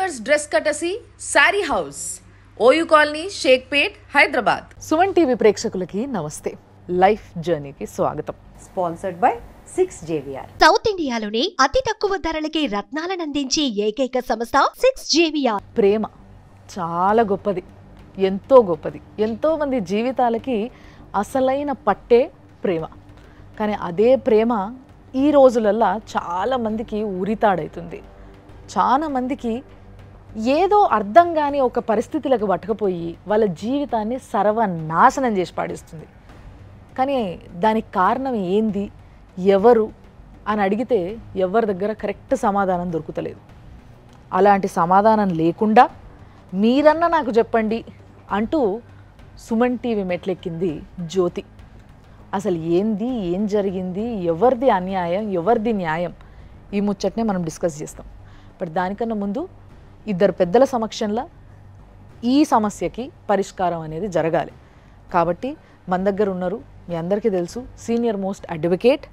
Designers dress courtesy sari house, OU colony, Shaikpet, Hyderabad. Suman TV ప్రేక్షకులకి నమస్తే. Life జర్నీకి స్వాగతం. Sponsored by 6JVR. సౌత్ ఇండియాలోని అతి తక్కువ ధరలకి రత్నాలను అందించే ఏకైక సంస్థ 6JVR. ప్రేమ చాలా గొప్పది, ఎంతో గొప్పది. ఎంతోమంది జీవితాలకి అసలైన పట్టే ప్రేమ. కానీ అదే ప్రేమ ఈ రోజులల్లో చాలామందికి ఉరితాడవుతుంది. చాలా మందికి ఏదో అర్థం కాని ఒక పరిస్థితులకు పట్టుకుపోయి వాళ్ళ జీవితాన్ని సర్వనాశనం చేసి పాడిస్తుంది. కానీ దానికి కారణం ఏంది, ఎవరు అని అడిగితే ఎవరి దగ్గర కరెక్ట్ సమాధానం దొరుకుతలేదు. అలాంటి సమాధానం లేకుండా మీరన్నా నాకు చెప్పండి అంటూ సుమన్ టీవీ మెట్లెక్కింది జ్యోతి. అసలు ఏంది, ఏం జరిగింది, ఎవరిది అన్యాయం, ఎవరిది న్యాయం, ఈ ముచ్చట్నే మనం డిస్కస్ చేస్తాం. బట్ దానికన్నా ముందు ఇద్దరు పెద్దల సమక్షంలో ఈ సమస్యకి పరిష్కారం అనేది జరగాలి. కాబట్టి మన దగ్గర ఉన్నారు, మీ అందరికీ తెలుసు, సీనియర్ మోస్ట్ అడ్వకేట్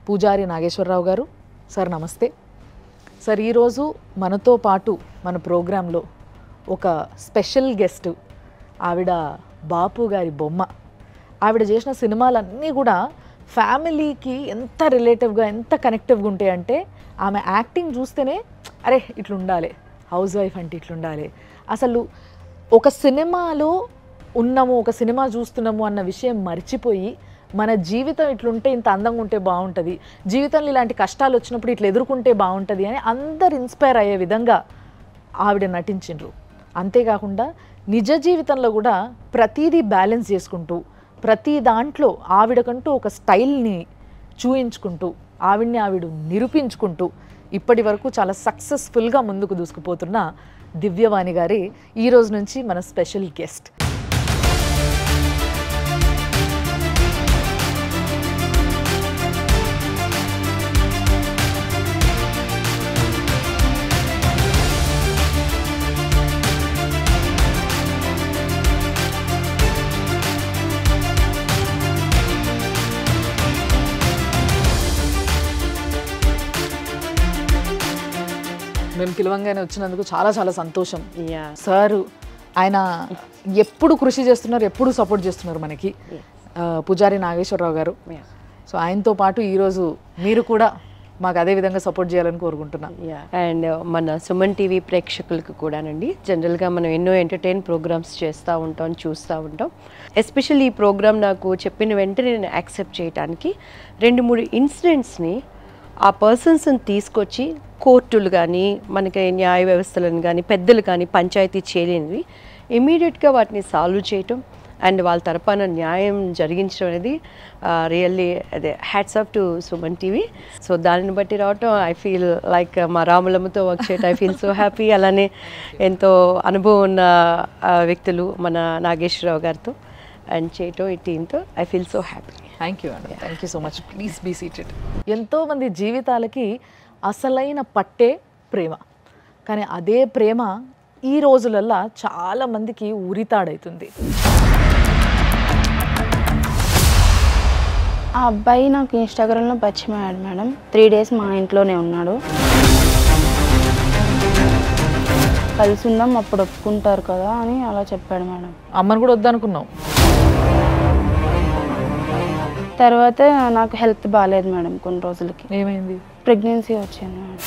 పూజారి నాగేశ్వరరావు గారు. సార్ నమస్తే. సార్ ఈరోజు మనతో పాటు మన ప్రోగ్రాంలో ఒక స్పెషల్ గెస్ట్, ఆవిడ బాపు గారి బొమ్మ. ఆవిడ చేసిన సినిమాలన్నీ కూడా ఫ్యామిలీకి ఎంత రిలేటివ్గా, ఎంత కనెక్టివ్గా ఉంటాయంటే ఆమె యాక్టింగ్ చూస్తేనే అరే ఇట్లుండాలి, హౌస్ వైఫ్ అంటే ఇట్లుండాలి. అసలు ఒక సినిమాలో ఉన్నాము, ఒక సినిమా చూస్తున్నాము అన్న విషయం మర్చిపోయి మన జీవితం ఇట్లుంటే ఇంత అందంగా ఉంటే బాగుంటుంది, జీవితంలో ఇలాంటి కష్టాలు వచ్చినప్పుడు ఇట్లా ఎదుర్కొంటే బాగుంటుంది అని అందరు ఇన్స్పైర్ అయ్యే విధంగా ఆవిడ నటించిండ్రు. అంతేకాకుండా నిజ జీవితంలో కూడా ప్రతిదీ బ్యాలెన్స్ చేసుకుంటూ, ప్రతి దాంట్లో ఆవిడకంటూ ఒక స్టైల్ని చూయించుకుంటూ, ఆవిడ నిరూపించుకుంటూ ఇప్పటి వరకు చాలా సక్సెస్ఫుల్గా ముందుకు దూసుకుపోతున్న దివ్యవాణి గారి ఈ రోజు నుంచి మన స్పెషల్ గెస్ట్. మేము పిలవంగానే వచ్చినందుకు చాలా చాలా సంతోషం. సారు ఆయన ఎప్పుడు కృషి చేస్తున్నారు, ఎప్పుడు సపోర్ట్ చేస్తున్నారు మనకి, పూజారి నాగేశ్వరరావు గారు. సో ఆయనతో పాటు ఈరోజు మీరు కూడా మాకు అదే విధంగా సపోర్ట్ చేయాలని కోరుకుంటున్నాను. అండ్ మన సుమన్ టీవీ ప్రేక్షకులకు కూడానండి, జనరల్గా మనం ఎన్నో ఎంటర్టైన్ ప్రోగ్రామ్స్ చేస్తూ ఉంటాం, చూస్తూ ఉంటాం. ఎస్పెషల్లీ ఈ ప్రోగ్రామ్ నాకు చెప్పిన వెంటనే నేను యాక్సెప్ట్ చేయడానికి 2-3 ఇన్సిడెంట్స్ని ఆ పర్సన్స్ని తీసుకొచ్చి కోర్టులు కానీ, మనకి న్యాయ వ్యవస్థలను కానీ, పెద్దలు కానీ పంచాయతీ చేయలేనివి ఇమీడియట్గా వాటిని సాల్వ్ చేయటం అండ్ వాళ్ళ తరపున న్యాయం జరిగించడం అనేది రియల్లీ అదే hats off to Suman TV. So దానిని బట్టి రావటం ఐ ఫీల్ లైక్ మా రాములమ్మతో వర్క్ చేయటం ఐ ఫీల్ సో హ్యాపీ. అలానే ఎంతో అనుభవం ఉన్న వ్యక్తులు మన నాగేశ్వరరావు గారితో అండ్ చేయటం ఈ టీంతో I feel so happy. Thank you అండి, thank you so much. Please be seated. ఎంతోమంది జీవితాలకి అసలైన పట్టే ప్రేమ. కానీ అదే ప్రేమ ఈ రోజులల్లో చాలామందికి ఉరితాడవుతుంది. ఆ అబ్బాయి నాకు ఇన్స్టాగ్రామ్లో పరిచయం అయ్యాడు మేడం. 3 days మా ఇంట్లోనే ఉన్నాడు. కలిసి ఉందాం, అప్పుడు ఒప్పుకుంటారు కదా అని అలా చెప్పాడు మేడం. అమ్మని కూడా వద్దనుకున్నావు. తర్వాత నాకు హెల్త్ బాగాలేదు మేడం. కొన్ని రోజులకి ఏమైంది? ప్రెగ్నెన్సీ వచ్చింది మేడం.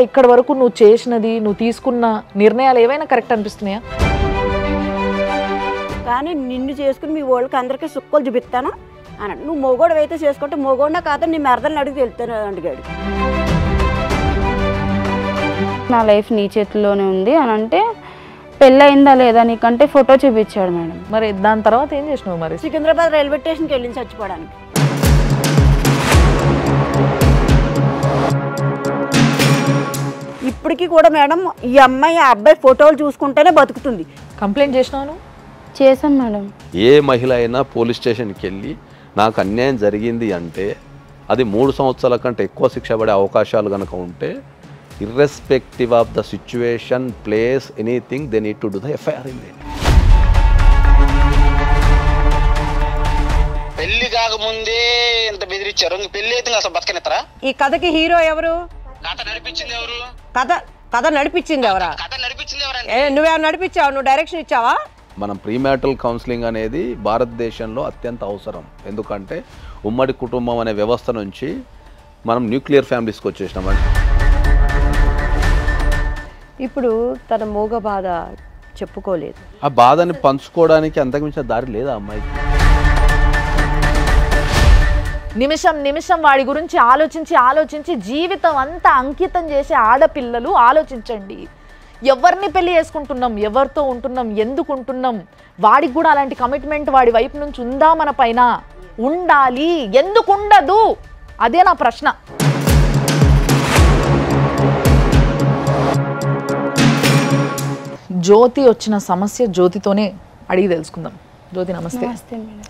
ఇక్కడ వరకు నువ్వు చేసినది, నువ్వు తీసుకున్న నిర్ణయాలు ఏవైనా కరెక్ట్ అనిపిస్తున్నాయా? కానీ నిన్ను చేసుకుని మీ వాళ్ళకి అందరికీ సుక్కలు చూపిస్తాను అన్నాడు. నువ్వు మొగోడు అయితే చేసుకుంటే మొగోడినా కాదు నీ మెరదలను అడిగి వెళ్తాను అడిగాడు. నా లైఫ్ నీ చేతిలోనే ఉంది అని అంటే పెళ్ళి అయిందా లేదా నీకంటే ఫోటో చూపించాడు మేడం. మరి దాని తర్వాత ఏం చేసినావు? మరి సికింద్రాబాద్ రైల్వే స్టేషన్కి వెళ్ళి చచ్చిపోవడానికి. ఇప్పటికీ కూడా మేడం ఈ అమ్మాయి ఆ అబ్బాయి ఫోటోలు చూసుకుంటేనే బతుకుతుంది. కంప్లైంట్ చేసినాను? చేశాను మేడం. ఏ మహిళ అయినా పోలీస్ స్టేషన్కి వెళ్ళి నాకు అన్యాయం జరిగింది అంటే అది 3 సంవత్సరాల కంటే ఎక్కువ శిక్ష పడే అవకాశాలు కనుక ఉంటే irrespective of the situation, place, anything, they need to do the FIR in it. పెళ్లి కాకముందే ఇంత బెదిరించారు, పెళ్లి అయితే అసలు బతకనిస్తారా? ఈ కథకి హీరో ఎవరు? కథ నడిపించింది ఎవరా? నువ్వేమైనా నడిపించావు? నువ్వు డైరెక్షన్ ఇచ్చావా? మనం ప్రీమ్యారిటల్ కౌన్సిలింగ్ అనేది భారతదేశంలో అత్యంత అవసరం. ఎందుకంటే ఉమ్మడి కుటుంబం అనే వ్యవస్థ నుంచి మనం న్యూక్లియర్ ఫ్యామిలీస్కి వచ్చేసినామండి. ఇప్పుడు తన మూగ బాధ చెప్పుకోలేదు. ఆ బాధని పంచుకోవడానికి అంతకుమించిన దారి లేదా అమ్మాయికి? నిమిషం నిమిషం వాడి గురించి ఆలోచించి జీవితం అంతా అంకితం చేసే ఆడపిల్లలు ఆలోచించండి. ఎవరిని పెళ్లి చేసుకుంటున్నాం, ఎవరితో ఉంటున్నాం, ఎందుకు ఉంటున్నాం, వాడికి కూడా అలాంటి కమిట్మెంట్ వాడి వైపు నుంచి ఉందా మన పైన? ఉండాలి. ఎందుకు ఉండదు? అదే నా ప్రశ్న. జ్యోతి వచ్చిన సమస్య జ్యోతితోనే అడిగి తెలుసుకుందాం. జ్యోతి నమస్తే.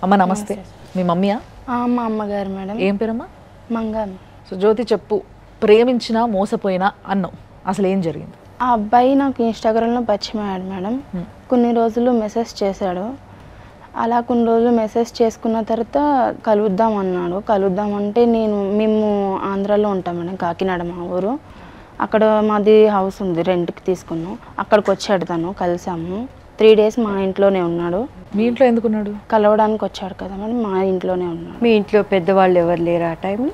అమ్మ నమస్తే. మీ మమ్మీయా? మా అమ్మగారు మేడం. ఏం పేరమ్మా? మంగాను. సో జ్యోతి చెప్పు, ప్రేమించినా మోసపోయినా అన్నావు, అసలు ఏం జరిగింది? ఆ అబ్బాయి నాకు ఇన్స్టాగ్రామ్లో పరిచయం అయ్యాడు మేడం. కొన్ని రోజులు మెసేజ్ చేశాడు. అలా కొన్ని రోజులు మెసేజ్ చేసుకున్న తర్వాత కలుద్దాం అన్నాడు. కలుద్దామంటే మేము ఆంధ్రాలో ఉంటాం మేడం, కాకినాడ మా ఊరు. అక్కడ మాది హౌస్ ఉంది, రెంట్కి తీసుకున్నాం. అక్కడికి వచ్చాడు తను, కలిసాము. 3 days మా ఇంట్లోనే ఉన్నాడు. మీ ఇంట్లో ఎందుకున్నాడు? కలవడానికి వచ్చాడు కదా మేడం, మా ఇంట్లోనే ఉన్నాడు. మీ ఇంట్లో పెద్దవాళ్ళు ఎవరు లేరు ఆ టైంలో?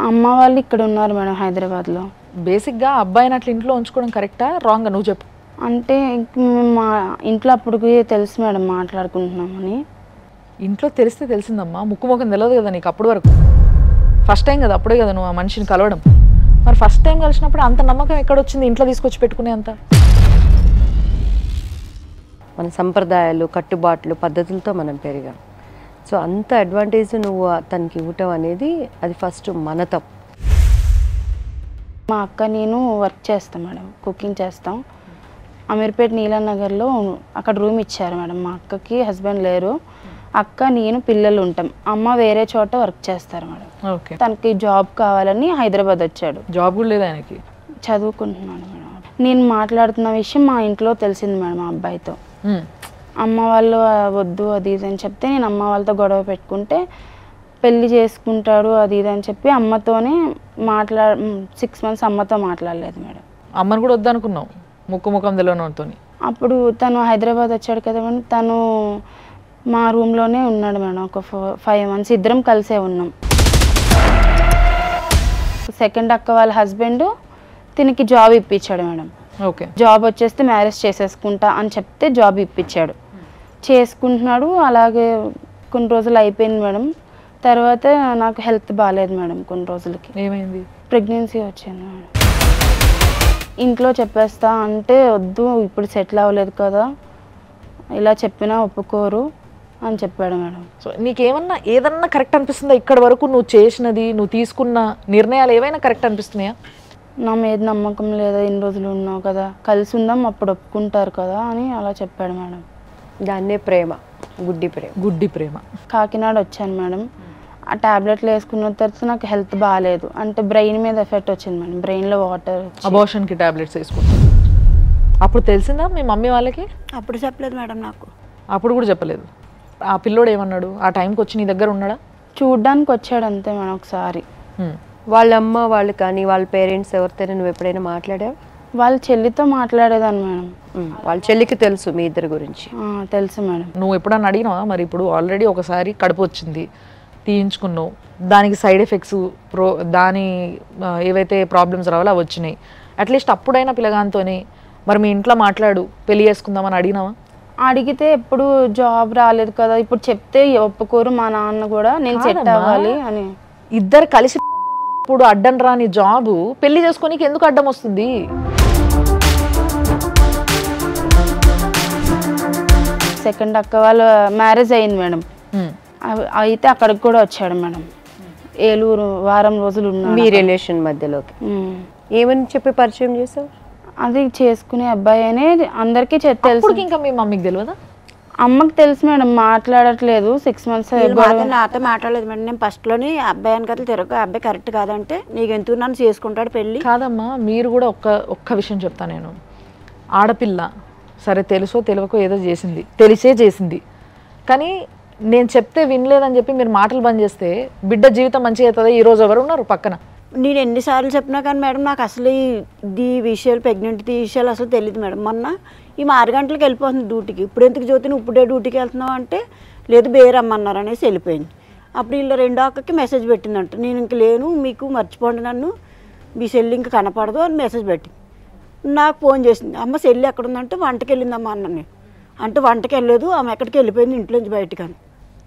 అమ్మ వాళ్ళు ఇక్కడ ఉన్నారు మేడం, హైదరాబాద్లో. బేసిక్గా అబ్బాయిని అట్లా ఇంట్లో ఉంచుకోవడం కరెక్టా రాంగా? నువ్వు చెప్పు. అంటే మా ఇంట్లో అప్పటికి తెలుసు మేడం మాట్లాడుకుంటున్నామని. ఇంట్లో తెలిస్తే తెలిసిందమ్మా, ముక్కు ముఖం తెలియదు కదా నీకు అప్పటి వరకు. ఫస్ట్ టైం కదా, అప్పుడే కదా నువ్వు ఆ మనిషిని కలవడం. మరి ఫస్ట్ టైం కలిసినప్పుడు అంత నమ్మకం ఎక్కడొచ్చింది ఇంట్లో తీసుకొచ్చి పెట్టుకునే అంత? మన సంప్రదాయాలు, కట్టుబాట్లు, పద్ధతులతో మనం పెరిగాం. సో అంత అడ్వాంటేజ్ నువ్వు తనకి ఇవ్వటం అనేది అది ఫస్ట్ మన తప్పు. మా అక్క నేను వర్క్ చేస్తాం మేడం, కుకింగ్ చేస్తాం. అమీర్పేట్ నీలానగర్లో అక్కడ రూమ్ ఇచ్చారు మేడం. మా అక్కకి హస్బెండ్ లేరు, అక్క నేను పిల్లలు ఉంటాం. అమ్మ వేరే చోట వర్క్ చేస్తారు మేడం. ఓకే. తనకి జాబ్ కావాలని హైదరాబాద్ వచ్చాడు. జాబ్ కూడా లేదు ఆయనకి? చదువుకుంటున్నాడు మేడం. నేను మాట్లాడుతున్న విషయం మా ఇంట్లో తెలిసింది మేడం మా అబ్బాయితో. అమ్మ వాళ్ళు వద్దు అది ఇది అని చెప్తే నేను అమ్మ వాళ్ళతో గొడవ పెట్టుకుంటే పెళ్ళి చేసుకుంటాడు అది ఇది అని చెప్పి అమ్మతోనే 6 months అమ్మతో మాట్లాడలేదు మేడం. అమ్మని కూడా వద్దనుకున్నావు ముక్కు ముఖం తెలియనితో? అప్పుడు తను హైదరాబాద్ వచ్చాడు కదా మేడం, తను మా రూమ్లోనే ఉన్నాడు మేడం. ఒక 5 months ఇద్దరం కలిసే ఉన్నాం. సెకండ్ అక్క వాళ్ళ హస్బెండ్ తినికి జాబ్ ఇప్పించాడు మేడం. ఓకే. జాబ్ వచ్చేస్తే మ్యారేజ్ చేసేసుకుంటా అని చెప్తే జాబ్ ఇప్పించాడు, చేసుకుంటున్నాడు. అలాగే కొన్ని రోజులు అయిపోయింది మేడం. తర్వాత నాకు హెల్త్ బాగాలేదు మేడం. కొన్ని రోజులకి ఏమైంది? ప్రెగ్నెన్సీ వచ్చింది మేడం. ఇంట్లో చెప్పేస్తా అంటే వద్దు, ఇప్పుడు సెటిల్ అవ్వలేదు కదా, ఇలా చెప్పినా ఒప్పుకోరు అని చెప్పాడు మేడం. సో నీకేమన్నా ఏదన్నా కరెక్ట్ అనిపిస్తుందా? ఇక్కడ వరకు నువ్వు చేసినది, నువ్వు తీసుకున్న నిర్ణయాలు ఏవైనా కరెక్ట్ అనిపిస్తున్నాయా? నా మీద నమ్మకం లేదా, ఇన్ని రోజులు ఉన్నావు కదా, కలిసి ఉందాం అప్పుడు ఒప్పుకుంటారు కదా అని అలా చెప్పాడు మేడం. దాన్నే ప్రేమ, గుడ్డి ప్రేమ. గుడ్డి ప్రేమ. కాకినాడ వచ్చాను మేడం. ఆ ట్యాబ్లెట్లు వేసుకున్న తర్వాత నాకు హెల్త్ బాగాలేదు, అంటే బ్రెయిన్ మీద ఎఫెక్ట్ వచ్చింది మేడం. బ్రెయిన్లో వాటర్. అబార్షన్కి ట్యాబ్లెట్స్ వేసుకుంటా. అప్పుడు తెలిసిందా మీ మమ్మీ వాళ్ళకి? అప్పుడు చెప్పలేదు మేడం నాకు. అప్పుడు కూడా చెప్పలేదు. ఆ పిల్లోడు ఏమన్నాడు? ఆ టైంకి వచ్చి నీ దగ్గర ఉన్నాడా? చూడ్డానికి వచ్చాడు అంతే మేడం ఒకసారి. వాళ్ళ అమ్మ వాళ్ళు కానీ వాళ్ళ పేరెంట్స్ ఎవరితో నువ్వు ఎప్పుడైనా మాట్లాడావు? వాళ్ళ చెల్లితో మాట్లాడేదాన్ని మేడం. వాళ్ళ చెల్లికి తెలుసు మీ ఇద్దరి గురించి? తెలుసు మేడం. నువ్వు ఎప్పుడన్నా అడిగినావా? మరి ఇప్పుడు ఆల్రెడీ ఒకసారి కడుపు వచ్చింది, తీయించుకున్నావు, దానికి సైడ్ ఎఫెక్ట్స్ దాని ఏవైతే ప్రాబ్లమ్స్ రావాలో అవి వచ్చినాయి. అట్లీస్ట్ అప్పుడైనా పిల్లగానితోనే మరి మీ ఇంట్లో మాట్లాడు పెళ్లి చేసుకుందామని అడిగినావా? అడిగితే ఎప్పుడు జాబ్ రాలేదు కదా, ఇప్పుడు చెప్తే ఒప్పుకోరు మా నాన్న కూడా, నేను సెట్ అవ్వాలి అని. ఇద్దరు కలిసి ఇప్పుడు అడ్డం రాని జాబు పెళ్లి చేసుకోనికి ఎందుకు అడ్డం వస్తుంది? సెకండ్ అక్క వాళ్ళ మ్యారేజ్ అయింది మేడం. అయితే అక్కడికి కూడా వచ్చాడు మేడం. ఏలూరు వారం రోజులు ఉన్నాడు. మీ రిలేషన్ మధ్యలోకి ఏమని చెప్పి పరిచయం చేసావు? అది చేసుకునే అబ్బాయి అనే అందరికీ తెలుసు. ఇంకా మీ మమ్మీకి తెలియదా? అమ్మకి తెలుసు మేడం, మాట్లాడట్లేదు 6 months. నాతో మాట్లాడలేదు మేడం. నేను ఫస్ట్లోని అబ్బాయి వెనకాల తిరగ, అబ్బాయి కరెక్ట్ కాదంటే నీకు ఎందుకు నన్ను చేసుకుంటాడు పెళ్ళి. కాదమ్మా, మీరు కూడా ఒక్క విషయం చెప్తా నేను. ఆడపిల్ల సరే తెలుసో తెలియకో ఏదో చేసింది, తెలిసే చేసింది, కానీ నేను చెప్తే వినలేదని చెప్పి మీరు మాటలు బంద్ చేస్తే బిడ్డ జీవితం మంచిగా అవుతుందా? ఈ రోజు ఎవరు ఉన్నారు పక్కన? నేను ఎన్నిసార్లు చెప్పినా కానీ మేడం నాకు అసలు ఈ విషయాలు ప్రెగ్నెంట్ విషయాలు అసలు తెలియదు మేడం. మొన్న ఈ 6 గంటలకు వెళ్ళిపోతుంది డ్యూటీకి. ఇప్పుడు ఎందుకు జ్యోతిని ఇప్పుడే డ్యూటీకి వెళ్తున్నావు అంటే లేదు బేరమ్మన్నారు అనేసి వెళ్ళిపోయింది. అప్పుడు వీళ్ళు 2వ అక్కకి మెసేజ్ పెట్టిందంట, నేను ఇంక లేను మీకు మర్చిపోండి నన్ను, మీ సెల్ ఇంక కనపడదు అని మెసేజ్ పెట్టింది. నాకు ఫోన్ చేసింది, అమ్మ సెల్ ఎక్కడ ఉందంటే వంటకి వెళ్ళిందమ్మా అన్న. నేను అంటే వంటకి వెళ్ళలేదు, ఆమె ఎక్కడికి వెళ్ళిపోయింది ఇంట్లోంచి బయటకు అని.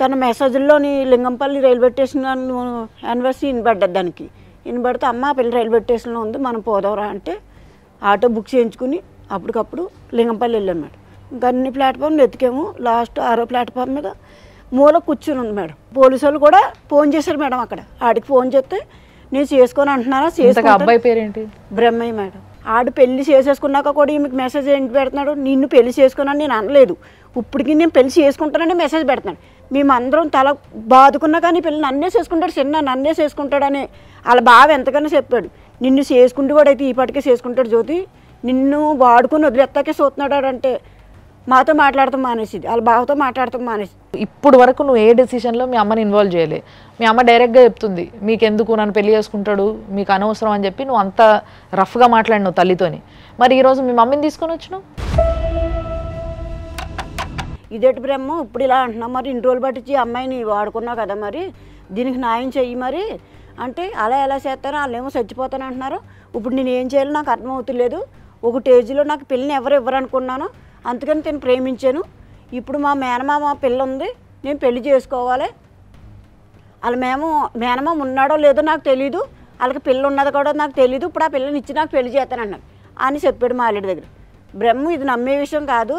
తన మెసేజ్లోని లింగంపల్లి రైల్వే స్టేషన్ యానివర్సరీ వినబడ్డది. దానికి వినబడితే అమ్మ పిల్ల రైల్వే స్టేషన్లో ఉంది మనం పోదాంరా అంటే ఆటో బుక్ చేయించుకుని అప్పటికప్పుడు లింగంపల్లి వెళ్ళాను మేడం. ఇంకా అన్ని ప్లాట్ఫామ్లు వెతికాము. లాస్ట్ 6వ ప్లాట్ఫామ్ మీద మూల కూర్చుని ఉంది మేడం. పోలీసు వాళ్ళు కూడా ఫోన్ చేశారు మేడం. అక్కడ ఆడికి ఫోన్ చేస్తే నేను చేసుకొని అంటున్నారా, అబ్బాయి పేరేంటి? బ్రహ్మయ్య మేడం. ఆడు పెళ్లి చేసేసుకున్నాక కూడా ఈమెకి మెసేజ్ ఏంటి పెడుతున్నాడు, నిన్ను పెళ్లి చేసుకున్నాను నేను అనలేదు, ఇప్పటికి నేను పెళ్లి చేసుకుంటానని మెసేజ్ పెడుతున్నాడు. మేమందరం తల బాదుకున్నా కానీ పిల్లలు నన్నే చేసుకుంటాడు, చిన్న నన్నే చేసుకుంటాడని వాళ్ళ బావ ఎంతకన్నా చెప్పాడు. నిన్ను చేసుకుంటూ కూడా అయితే ఈపాటికే చేసుకుంటాడు జ్యోతి, నిన్ను వాడుకుని వదిలేస్తాకే చూస్తున్నాడు అంటే మాతో మాట్లాడతాం మానేసి, వాళ్ళ బావతో మాట్లాడతాం మానేసి. ఇప్పుడు వరకు నువ్వు ఏ డెసిషన్లో మీ అమ్మని ఇన్వాల్వ్ చేయలే. మీ అమ్మ డైరెక్ట్గా చెప్తుంది మీకెందుకు నన్ను పెళ్లి చేసుకుంటాడు మీకు అనవసరం అని చెప్పి నువ్వు అంత రఫ్గా మాట్లాడినావు తల్లితోని. మరి ఈరోజు మీ మమ్మీని తీసుకొని వచ్చినావు. ఇదేటి బ్రహ్మ ఇప్పుడు ఇలా అంటున్నావు, మరి ఇన్ని రోజులు పట్టించి అమ్మాయిని వాడుకున్నావు కదా, మరి దీనికి న్యాయం చెయ్యి మరి అంటే అలా ఎలా చేస్తారో వాళ్ళు ఏమో చచ్చిపోతాను అంటున్నారు. ఇప్పుడు నేను ఏం చేయాలో నాకు అర్థమవుతలేదు. ఒక స్టేజ్లో నాకు పిల్లని ఎవరు ఇవ్వరనుకున్నాను, అందుకని నేను ప్రేమించాను. ఇప్పుడు మా మేనమామ పిల్ల ఉంది, నేను పెళ్లి చేసుకోవాలి. వాళ్ళ మేనమామ ఉన్నాడో లేదో నాకు తెలీదు, వాళ్ళకి పిల్ల ఉన్నది కూడా నాకు తెలీదు. ఇప్పుడు ఆ పిల్లని ఇచ్చి నాకు పెళ్లి చేస్తానన్నాను అని చెప్పాడు మా అల్లుడి దగ్గర. బ్రహ్మ ఇది నమ్మే విషయం కాదు,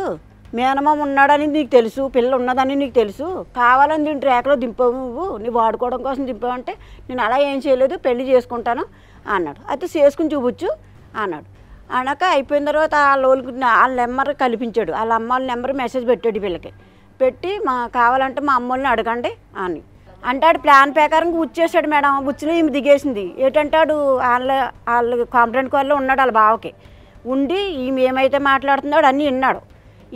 మేనమామ ఉన్నాడని నీకు తెలుసు, పిల్ల ఉన్నదని నీకు తెలుసు, కావాలని దీని ట్రాక్లో దింపావు నువ్వు వాడుకోవడం కోసం దింపావంటే నేను అలా ఏం చేయలేదు పెళ్లి చేసుకుంటాను అన్నాడు. అయితే చేసుకుని చూపించు అన్నాడు. అనక అయిపోయిన తర్వాత వాళ్ళ నెంబర్ కల్పించాడు, వాళ్ళ అమ్మ వాళ్ళ నెంబర్ మెసేజ్ పెట్టాడు పిల్లకి పెట్టి కావాలంటే మా అమ్మ వాళ్ళని అడగండి అని అంటే ఆడు ప్లాన్ ప్రకారం కూర్చేసాడు మేడం. బుచ్చిలో ఈమె దిగేసింది. ఏంటంటే ఆడు వాళ్ళు కాంప్లైంట్ కాల్లో ఉన్నాడు వాళ్ళ బావకి ఉండి ఈమె ఏమైతే మాట్లాడుతున్నాడు అన్నీ విన్నాడు.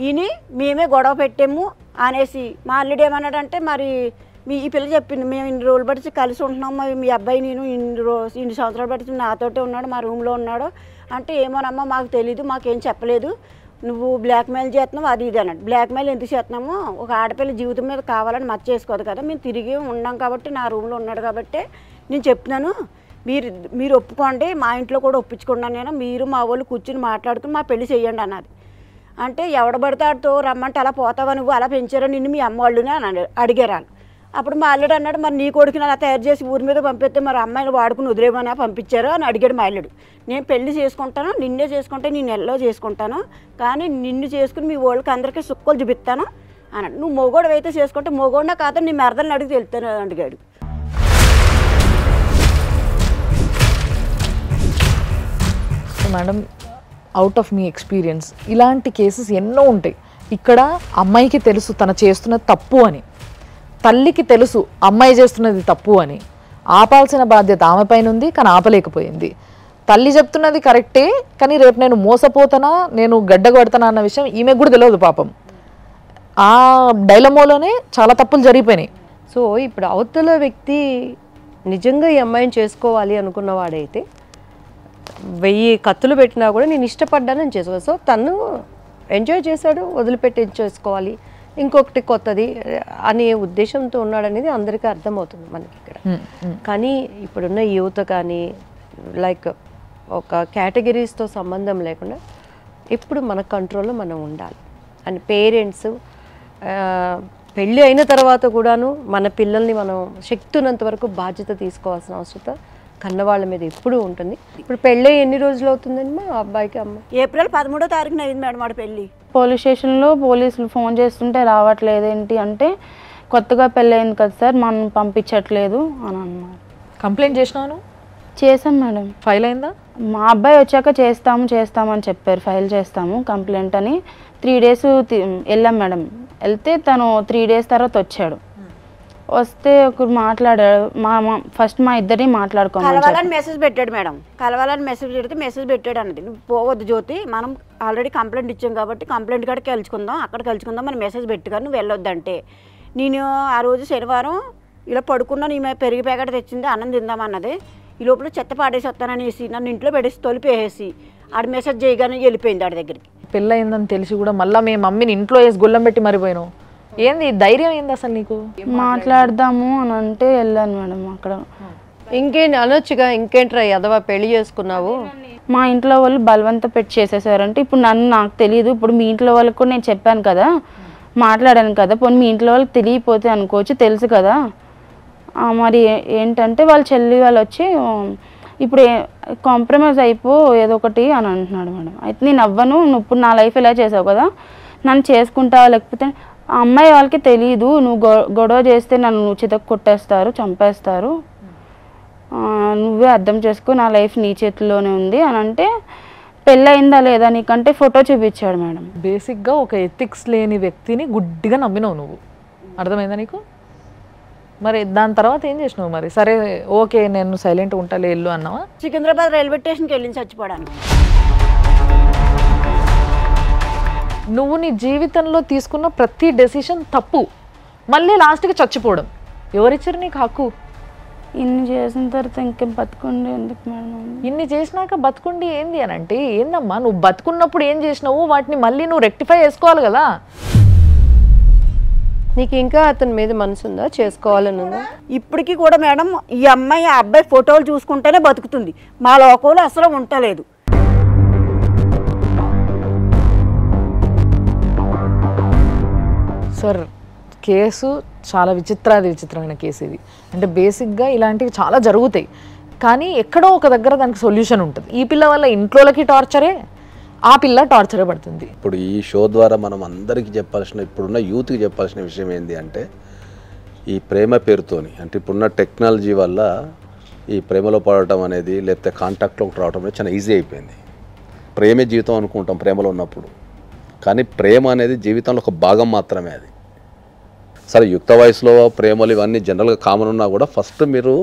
ఈయన మేమే గొడవ పెట్టాము అనేసి మా అల్లుడు ఏమన్నాడంటే మరి ఈ పిల్ల చెప్పింది మేము ఇన్ని రోజులు బట్టి కలిసి ఉంటున్నాము, మీ అబ్బాయి నేను ఇన్ని సంవత్సరాలు బట్టి నాతోటే ఉన్నాడు, మా రూమ్లో ఉన్నాడు అంటే ఏమోనమ్మా మాకు తెలీదు, మాకేం చెప్పలేదు, నువ్వు బ్లాక్మెయిల్ చేస్తున్నావు అది ఇది అన్నాడు. బ్లాక్మెయిల్ ఎందుకు చేస్తున్నాము, ఒక ఆడపిల్ల జీవితం మీద కావాలని మచ్చ చేసుకోదు కదా, మేము తిరిగి ఉన్నాం కాబట్టి నా రూమ్లో ఉన్నాడు కాబట్టి నేను చెప్తున్నాను మీరు ఒప్పుకోండి, మా ఇంట్లో కూడా ఒప్పించుకున్నాను నేను, మీరు మా వాళ్ళు కూర్చుని మాట్లాడుకుని మా పెళ్లి చెయ్యండి అన్నది. అంటే ఎవడబడతాడుతో రమ్మంటే అలా పోతావా నువ్వు, అలా పెంచారా నిన్ను మీ అమ్మ వాళ్ళని అని అడిగారు వాళ్ళు. అప్పుడు మా అల్లుడు అన్నాడు మరి నీ కొడుకుని అలా తయారు చేసి ఊరి మీద పంపిస్తే మరి అమ్మాయిని వాడుకుని వదిలేమని పంపించారు అని అడిగాడు మా అల్లుడు. నేను పెళ్లి చేసుకుంటాను, నిన్నే చేసుకుంటే నేను ఎల్లో చేసుకుంటాను, కానీ నిన్ను చేసుకుని మీ వాళ్ళకి అందరికీ సుక్కలు చూపిస్తాను అన్నాడు. నువ్వు మొగోడు అయితే చేసుకుంటే మొగోడినా కాదు నీ మరదలను అడిగి వెళ్తాను అడిగాడు. Madam out of me experience ఇలాంటి కేసెస్ ఎన్నో ఉంటాయి. ఇక్కడ అమ్మాయికి తెలుసు తను చేస్తున్నది తప్పు అని, తల్లికి తెలుసు అమ్మాయి చేస్తున్నది తప్పు అని, ఆపాల్సిన బాధ్యత ఆమె పైన ఉంది కానీ ఆపలేకపోయింది. తల్లి చెప్తున్నది కరెక్టే కానీ రేపు నేను మోసపోతానా నేను గడ్డ కొడతానా అన్న విషయం ఈమెకు కూడా తెలియదు పాపం. ఆ డైలమోలోనే చాలా తప్పులు జరిగిపోయినాయి. సో ఇప్పుడు అవతల వ్యక్తి నిజంగా ఈ అమ్మాయిని చేసుకోవాలి అనుకున్నవాడైతే 1000 కత్తులు పెట్టినా కూడా నేను ఇష్టపడ్డానని చేసుకోవాలి. సో తను ఎంజాయ్ చేశాడు, వదిలిపెట్టి చేసుకోవాలి ఇంకొకటి కొత్తది అనే ఉద్దేశంతో ఉన్నాడనేది అందరికీ అర్థమవుతుంది మనకి ఇక్కడ. కానీ ఇప్పుడున్న యువత కానీ లైక్ ఒక కేటగిరీస్తో సంబంధం లేకుండా ఎప్పుడు మన కంట్రోల్లో మనం ఉండాలి. అండ్ పేరెంట్స్ పెళ్ళి అయిన తర్వాత కూడాను మన పిల్లల్ని మనం శక్తి ఉన్నంత వరకు బాధ్యత తీసుకోవాల్సిన అవసరం కన్నవాళ్ళ మీద ఎప్పుడూ ఉంటుంది. ఇప్పుడు పెళ్ళి ఎన్ని రోజులు అవుతుందండి మా అబ్బాయికి అమ్మ? ఏప్రిల్ 13వ తారీఖున అయింది మేడం వాడు పెళ్ళి. పోలీస్ స్టేషన్లో పోలీసులు ఫోన్ చేస్తుంటే రావట్లేదు ఏంటి అంటే కొత్తగా పెళ్ళయింది కదా సార్ మనం పంపించట్లేదు అని అన్నారు. కంప్లైంట్ చేసినాను? చేసాం మేడం. ఫైల్ అయిందా? మా అబ్బాయి వచ్చాక చేస్తామని చెప్పారు, ఫైల్ చేస్తాము కంప్లైంట్ అని. 3 days వెళ్ళాం మేడం. వెళ్తే తను 3 days తర్వాత వచ్చాడు. వస్తే ఒకరు మాట్లాడాడు, ఫస్ట్ మా ఇద్దరిని కలవాలని మెసేజ్ పెట్టాడు మేడం. కలవాలని మెసేజ్ పెడితే మెసేజ్ పెట్టాడు అన్నది నువ్వు పోవద్దు జ్యోతి, మనం ఆల్రెడీ కంప్లైంట్ ఇచ్చాం కాబట్టి కంప్లైంట్ కాడికి కలుసుకుందాం, అక్కడ కలుసుకుందాం అని మెసేజ్ పెట్టుగా నువ్వు వెళ్ళొద్దంటే నేను ఆ రోజు శనివారం ఇలా పడుకున్నాను. ఈమె పెరిగి ప్యాకెట్ తెచ్చింది అన్నం తిందామన్నది. ఈ లోపల చెత్త పాడేసి వస్తాననేసి నన్ను ఇంట్లో పెట్టేసి తొలిపేసి ఆడ మెసేజ్ చేయగానే వెళ్ళిపోయింది ఆడి దగ్గరికి. పెళ్ళయిందని తెలిసి కూడా మళ్ళీ మీ మమ్మీని ఇంట్లో వేసి గుళ్ళం పెట్టి మరిపోయినావు. ఏంది ధైర్యం ఏంది అసలు నీకు? మాట్లాడదాము అని అంటే వెళ్ళాను మేడం. అక్కడ ఇంకేంటి అనొచ్చుగా, ఇంకేంట్రా ఎదవా పెళ్లి చేసుకున్నావు? మా ఇంట్లో వాళ్ళు బలవంత పెట్టి చేసేసారంటే ఇప్పుడు నాకు తెలియదు. ఇప్పుడు మీ ఇంట్లో వాళ్ళకి కూడా నేను చెప్పాను కదా, మాట్లాడాను కదా, పోనీ మీ ఇంట్లో వాళ్ళకి తెలియపోతే అనుకోవచ్చు, తెలుసు కదా. మరి ఏంటంటే వాళ్ళ చెల్లి వాళ్ళు వచ్చి ఇప్పుడు కాంప్రమైజ్ అయిపో ఏదో ఒకటి అని అంటున్నాడు మేడం. అయితే నేను అవ్వను, నువ్వు ఇప్పుడు నా లైఫ్ ఎలా చేసావు కదా, నన్ను చేసుకుంటావా, లేకపోతే ఆ అమ్మాయి వాళ్ళకి తెలియదు, నువ్వు గొడవ చేస్తే నన్ను చితక్ కొట్టేస్తారు, చంపేస్తారు, నువ్వే అర్థం చేసుకో, నా లైఫ్ నీ చేతిలోనే ఉంది అని అంటే, పెళ్ళయిందా లేదా నీకంటే ఫోటో చూపించాడు మేడం. బేసిక్గా ఒక ఎథిక్స్ లేని వ్యక్తిని గుడ్డిగా నమ్మినావు నువ్వు, అర్థమైందా నీకు? మరి దాని తర్వాత ఏం చేసినావు మరి? సరే ఓకే నేను సైలెంట్గా ఉంటాలే వెళ్ళు అన్నావా? సికింద్రాబాద్ రైల్వే స్టేషన్కి వెళ్ళి చచ్చిపోవడానికి. నువ్వు నీ జీవితంలో తీసుకున్న ప్రతి డెసిషన్ తప్పు, మళ్ళీ లాస్ట్కి చచ్చిపోవడం. ఎవరిచ్చారు నీకు హక్కు? ఇన్ని చేసిన తర్వాత ఇంకేం బతుకుండి ఎందుకు మేడం? ఇన్ని చేసినాక బతుకుండి ఏంది అని అంటే ఏందమ్మా? నువ్వు బతుకున్నప్పుడు ఏం చేసినావు వాటిని మళ్ళీ నువ్వు రెక్టిఫై చేసుకోవాలి కదా. నీకు ఇంకా అతని మీద మనసు ఉందా, చేసుకోవాలని ఉందా? ఇప్పటికీ కూడా మేడం ఈ అమ్మాయి ఆ అబ్బాయి ఫోటోలు చూసుకుంటేనే బతుకుతుంది, మా లోకంలో అసలు ఉండలేదు. సార్ కేసు చాలా విచిత్రమైన కేసు ఇది. అంటే బేసిక్గా ఇలాంటివి చాలా జరుగుతాయి, కానీ ఎక్కడో ఒక దగ్గర దానికి సొల్యూషన్ ఉంటుంది. ఈ పిల్ల వల్ల ఇంట్లోకి టార్చరే, ఆ పిల్ల టార్చరే పడుతుంది. ఇప్పుడు ఈ షో ద్వారా మనం అందరికీ చెప్పాల్సిన, ఇప్పుడున్న యూత్కి చెప్పాల్సిన విషయం ఏంటి అంటే, ఈ ప్రేమ పేరుతోని, అంటే ఇప్పుడున్న టెక్నాలజీ వల్ల ఈ ప్రేమలో పడటం అనేది, లేకపోతే కాంటాక్ట్లోకి రావడం అనేది చాలా ఈజీ అయిపోయింది. ప్రేమే జీవితం అనుకుంటాం ప్రేమలో ఉన్నప్పుడు, కానీ ప్రేమ అనేది జీవితంలో ఒక భాగం మాత్రమే. అది సరే యుక్త వయసులో ప్రేమలు ఇవన్నీ జనరల్గా కామన్ ఉన్నా కూడా ఫస్ట్ మీరు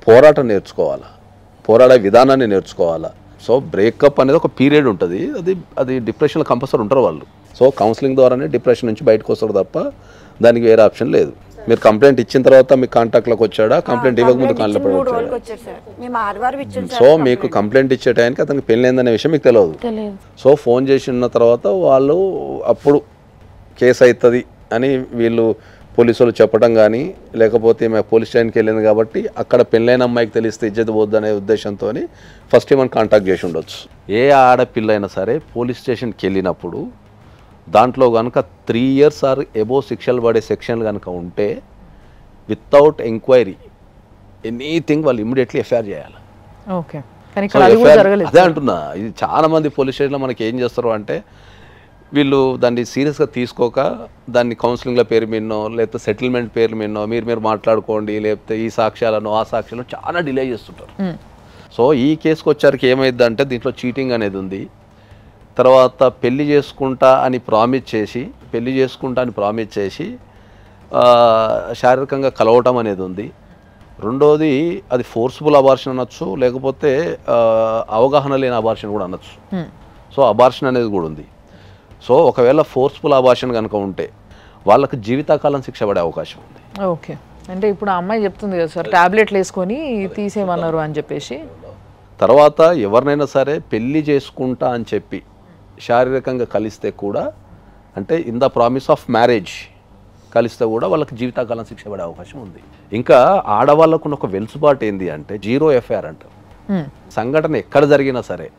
పోరాటం నేర్చుకోవాలా, పోరాడే విధానాన్ని నేర్చుకోవాలా. సో బ్రేకప్ అనేది ఒక పీరియడ్ ఉంటుంది, అది డిప్రెషన్లో కంపల్సరీ ఉంటారు వాళ్ళు. సో కౌన్సిలింగ్ ద్వారానే డిప్రెషన్ నుంచి బయటకు వస్తారు తప్ప దానికి వేరే ఆప్షన్ లేదు. మీరు కంప్లైంట్ ఇచ్చిన తర్వాత మీకు కాంటాక్ట్లోకి వచ్చాడా, కంప్లైంట్ ఇవ్వకముందు కాంటాక్ట్ వచ్చాడా? సో మీకు కంప్లైంట్ ఇచ్చే టైంకి అతనికి పెళ్ళైందనే విషయం మీకు తెలియదు. సో ఫోన్ చేసి ఉన్న తర్వాత వాళ్ళు అప్పుడు కేసు అవుతుంది అని వీళ్ళు పోలీసులు చెప్పడం కానీ, లేకపోతే మేము పోలీస్ స్టేషన్కి వెళ్ళింది కాబట్టి అక్కడ పెళ్ళైన అమ్మాయికి తెలిస్తే ఇజ్జత్ పోద్దనే ఉద్దేశంతో ఫస్ట్ ఏమైనా కాంటాక్ట్ చేసి ఉండొచ్చు. ఏ ఆడపిల్ల అయినా సరే పోలీస్ స్టేషన్కి వెళ్ళినప్పుడు దాంట్లో కనుక 3 years ఆర్ ఎబో శిక్షలు పడే సెక్షన్లు కనుక ఉంటే వితౌట్ ఎంక్వైరీ ఎనీథింగ్ వాళ్ళు ఇమ్మీడియట్లీ ఎఫ్ఐఆర్ చేయాలి. ఓకే, అదే అంటున్నా. ఇది చాలా మంది పోలీస్ స్టేషన్లో మనకి ఏం చేస్తారు అంటే, వీళ్ళు దాన్ని సీరియస్గా తీసుకోక దాన్ని కౌన్సిలింగ్ల పేరు మీదనో లేకపోతే సెటిల్మెంట్ పేరు మీదనో మీరు మాట్లాడుకోండి, లేకపోతే ఈ సాక్ష్యాలను ఆ సాక్ష్యాలను చాలా డిలే చేస్తుంటారు. సో ఈ కేసుకు వచ్చారికి ఏమైంది అంటే, దీంట్లో చీటింగ్ అనేది ఉంది. తర్వాత పెళ్లి చేసుకుంటా అని ప్రామిస్ చేసి శారీరకంగా కలవటం అనేది ఉంది. రెండోది అది ఫోర్స్ఫుల్ అబార్షన్ అనొచ్చు, లేకపోతే అవగాహన లేని అబార్షన్ కూడా అనొచ్చు. సో అబార్షన్ అనేది కూడా ఉంది. సో ఒకవేళ ఫోర్స్ఫుల్ అబార్షన్ కనుక ఉంటే వాళ్ళకి జీవితకాలం శిక్ష పడే అవకాశం ఉంది. ఓకే, అంటే ఇప్పుడు ఆ అమ్మాయి చెప్తుంది కదా సార్, టాబ్లెట్లు వేసుకొని తీసేయమన్నారు అని చెప్పేసి. తర్వాత ఎవరినైనా సరే పెళ్లి చేసుకుంటా అని చెప్పి శారీరకంగా కలిస్తే కూడా, అంటే in the promise of marriage కలిస్తే కూడా వాళ్ళకి జీవితకాలం శిక్ష పడే అవకాశం ఉంది. ఇంకా ఆడవాళ్ళకున్న ఒక వెలుసుబాటు ఏంటి అంటే 0 FIR అంటారు. సంఘటన ఎక్కడ జరిగినా సరే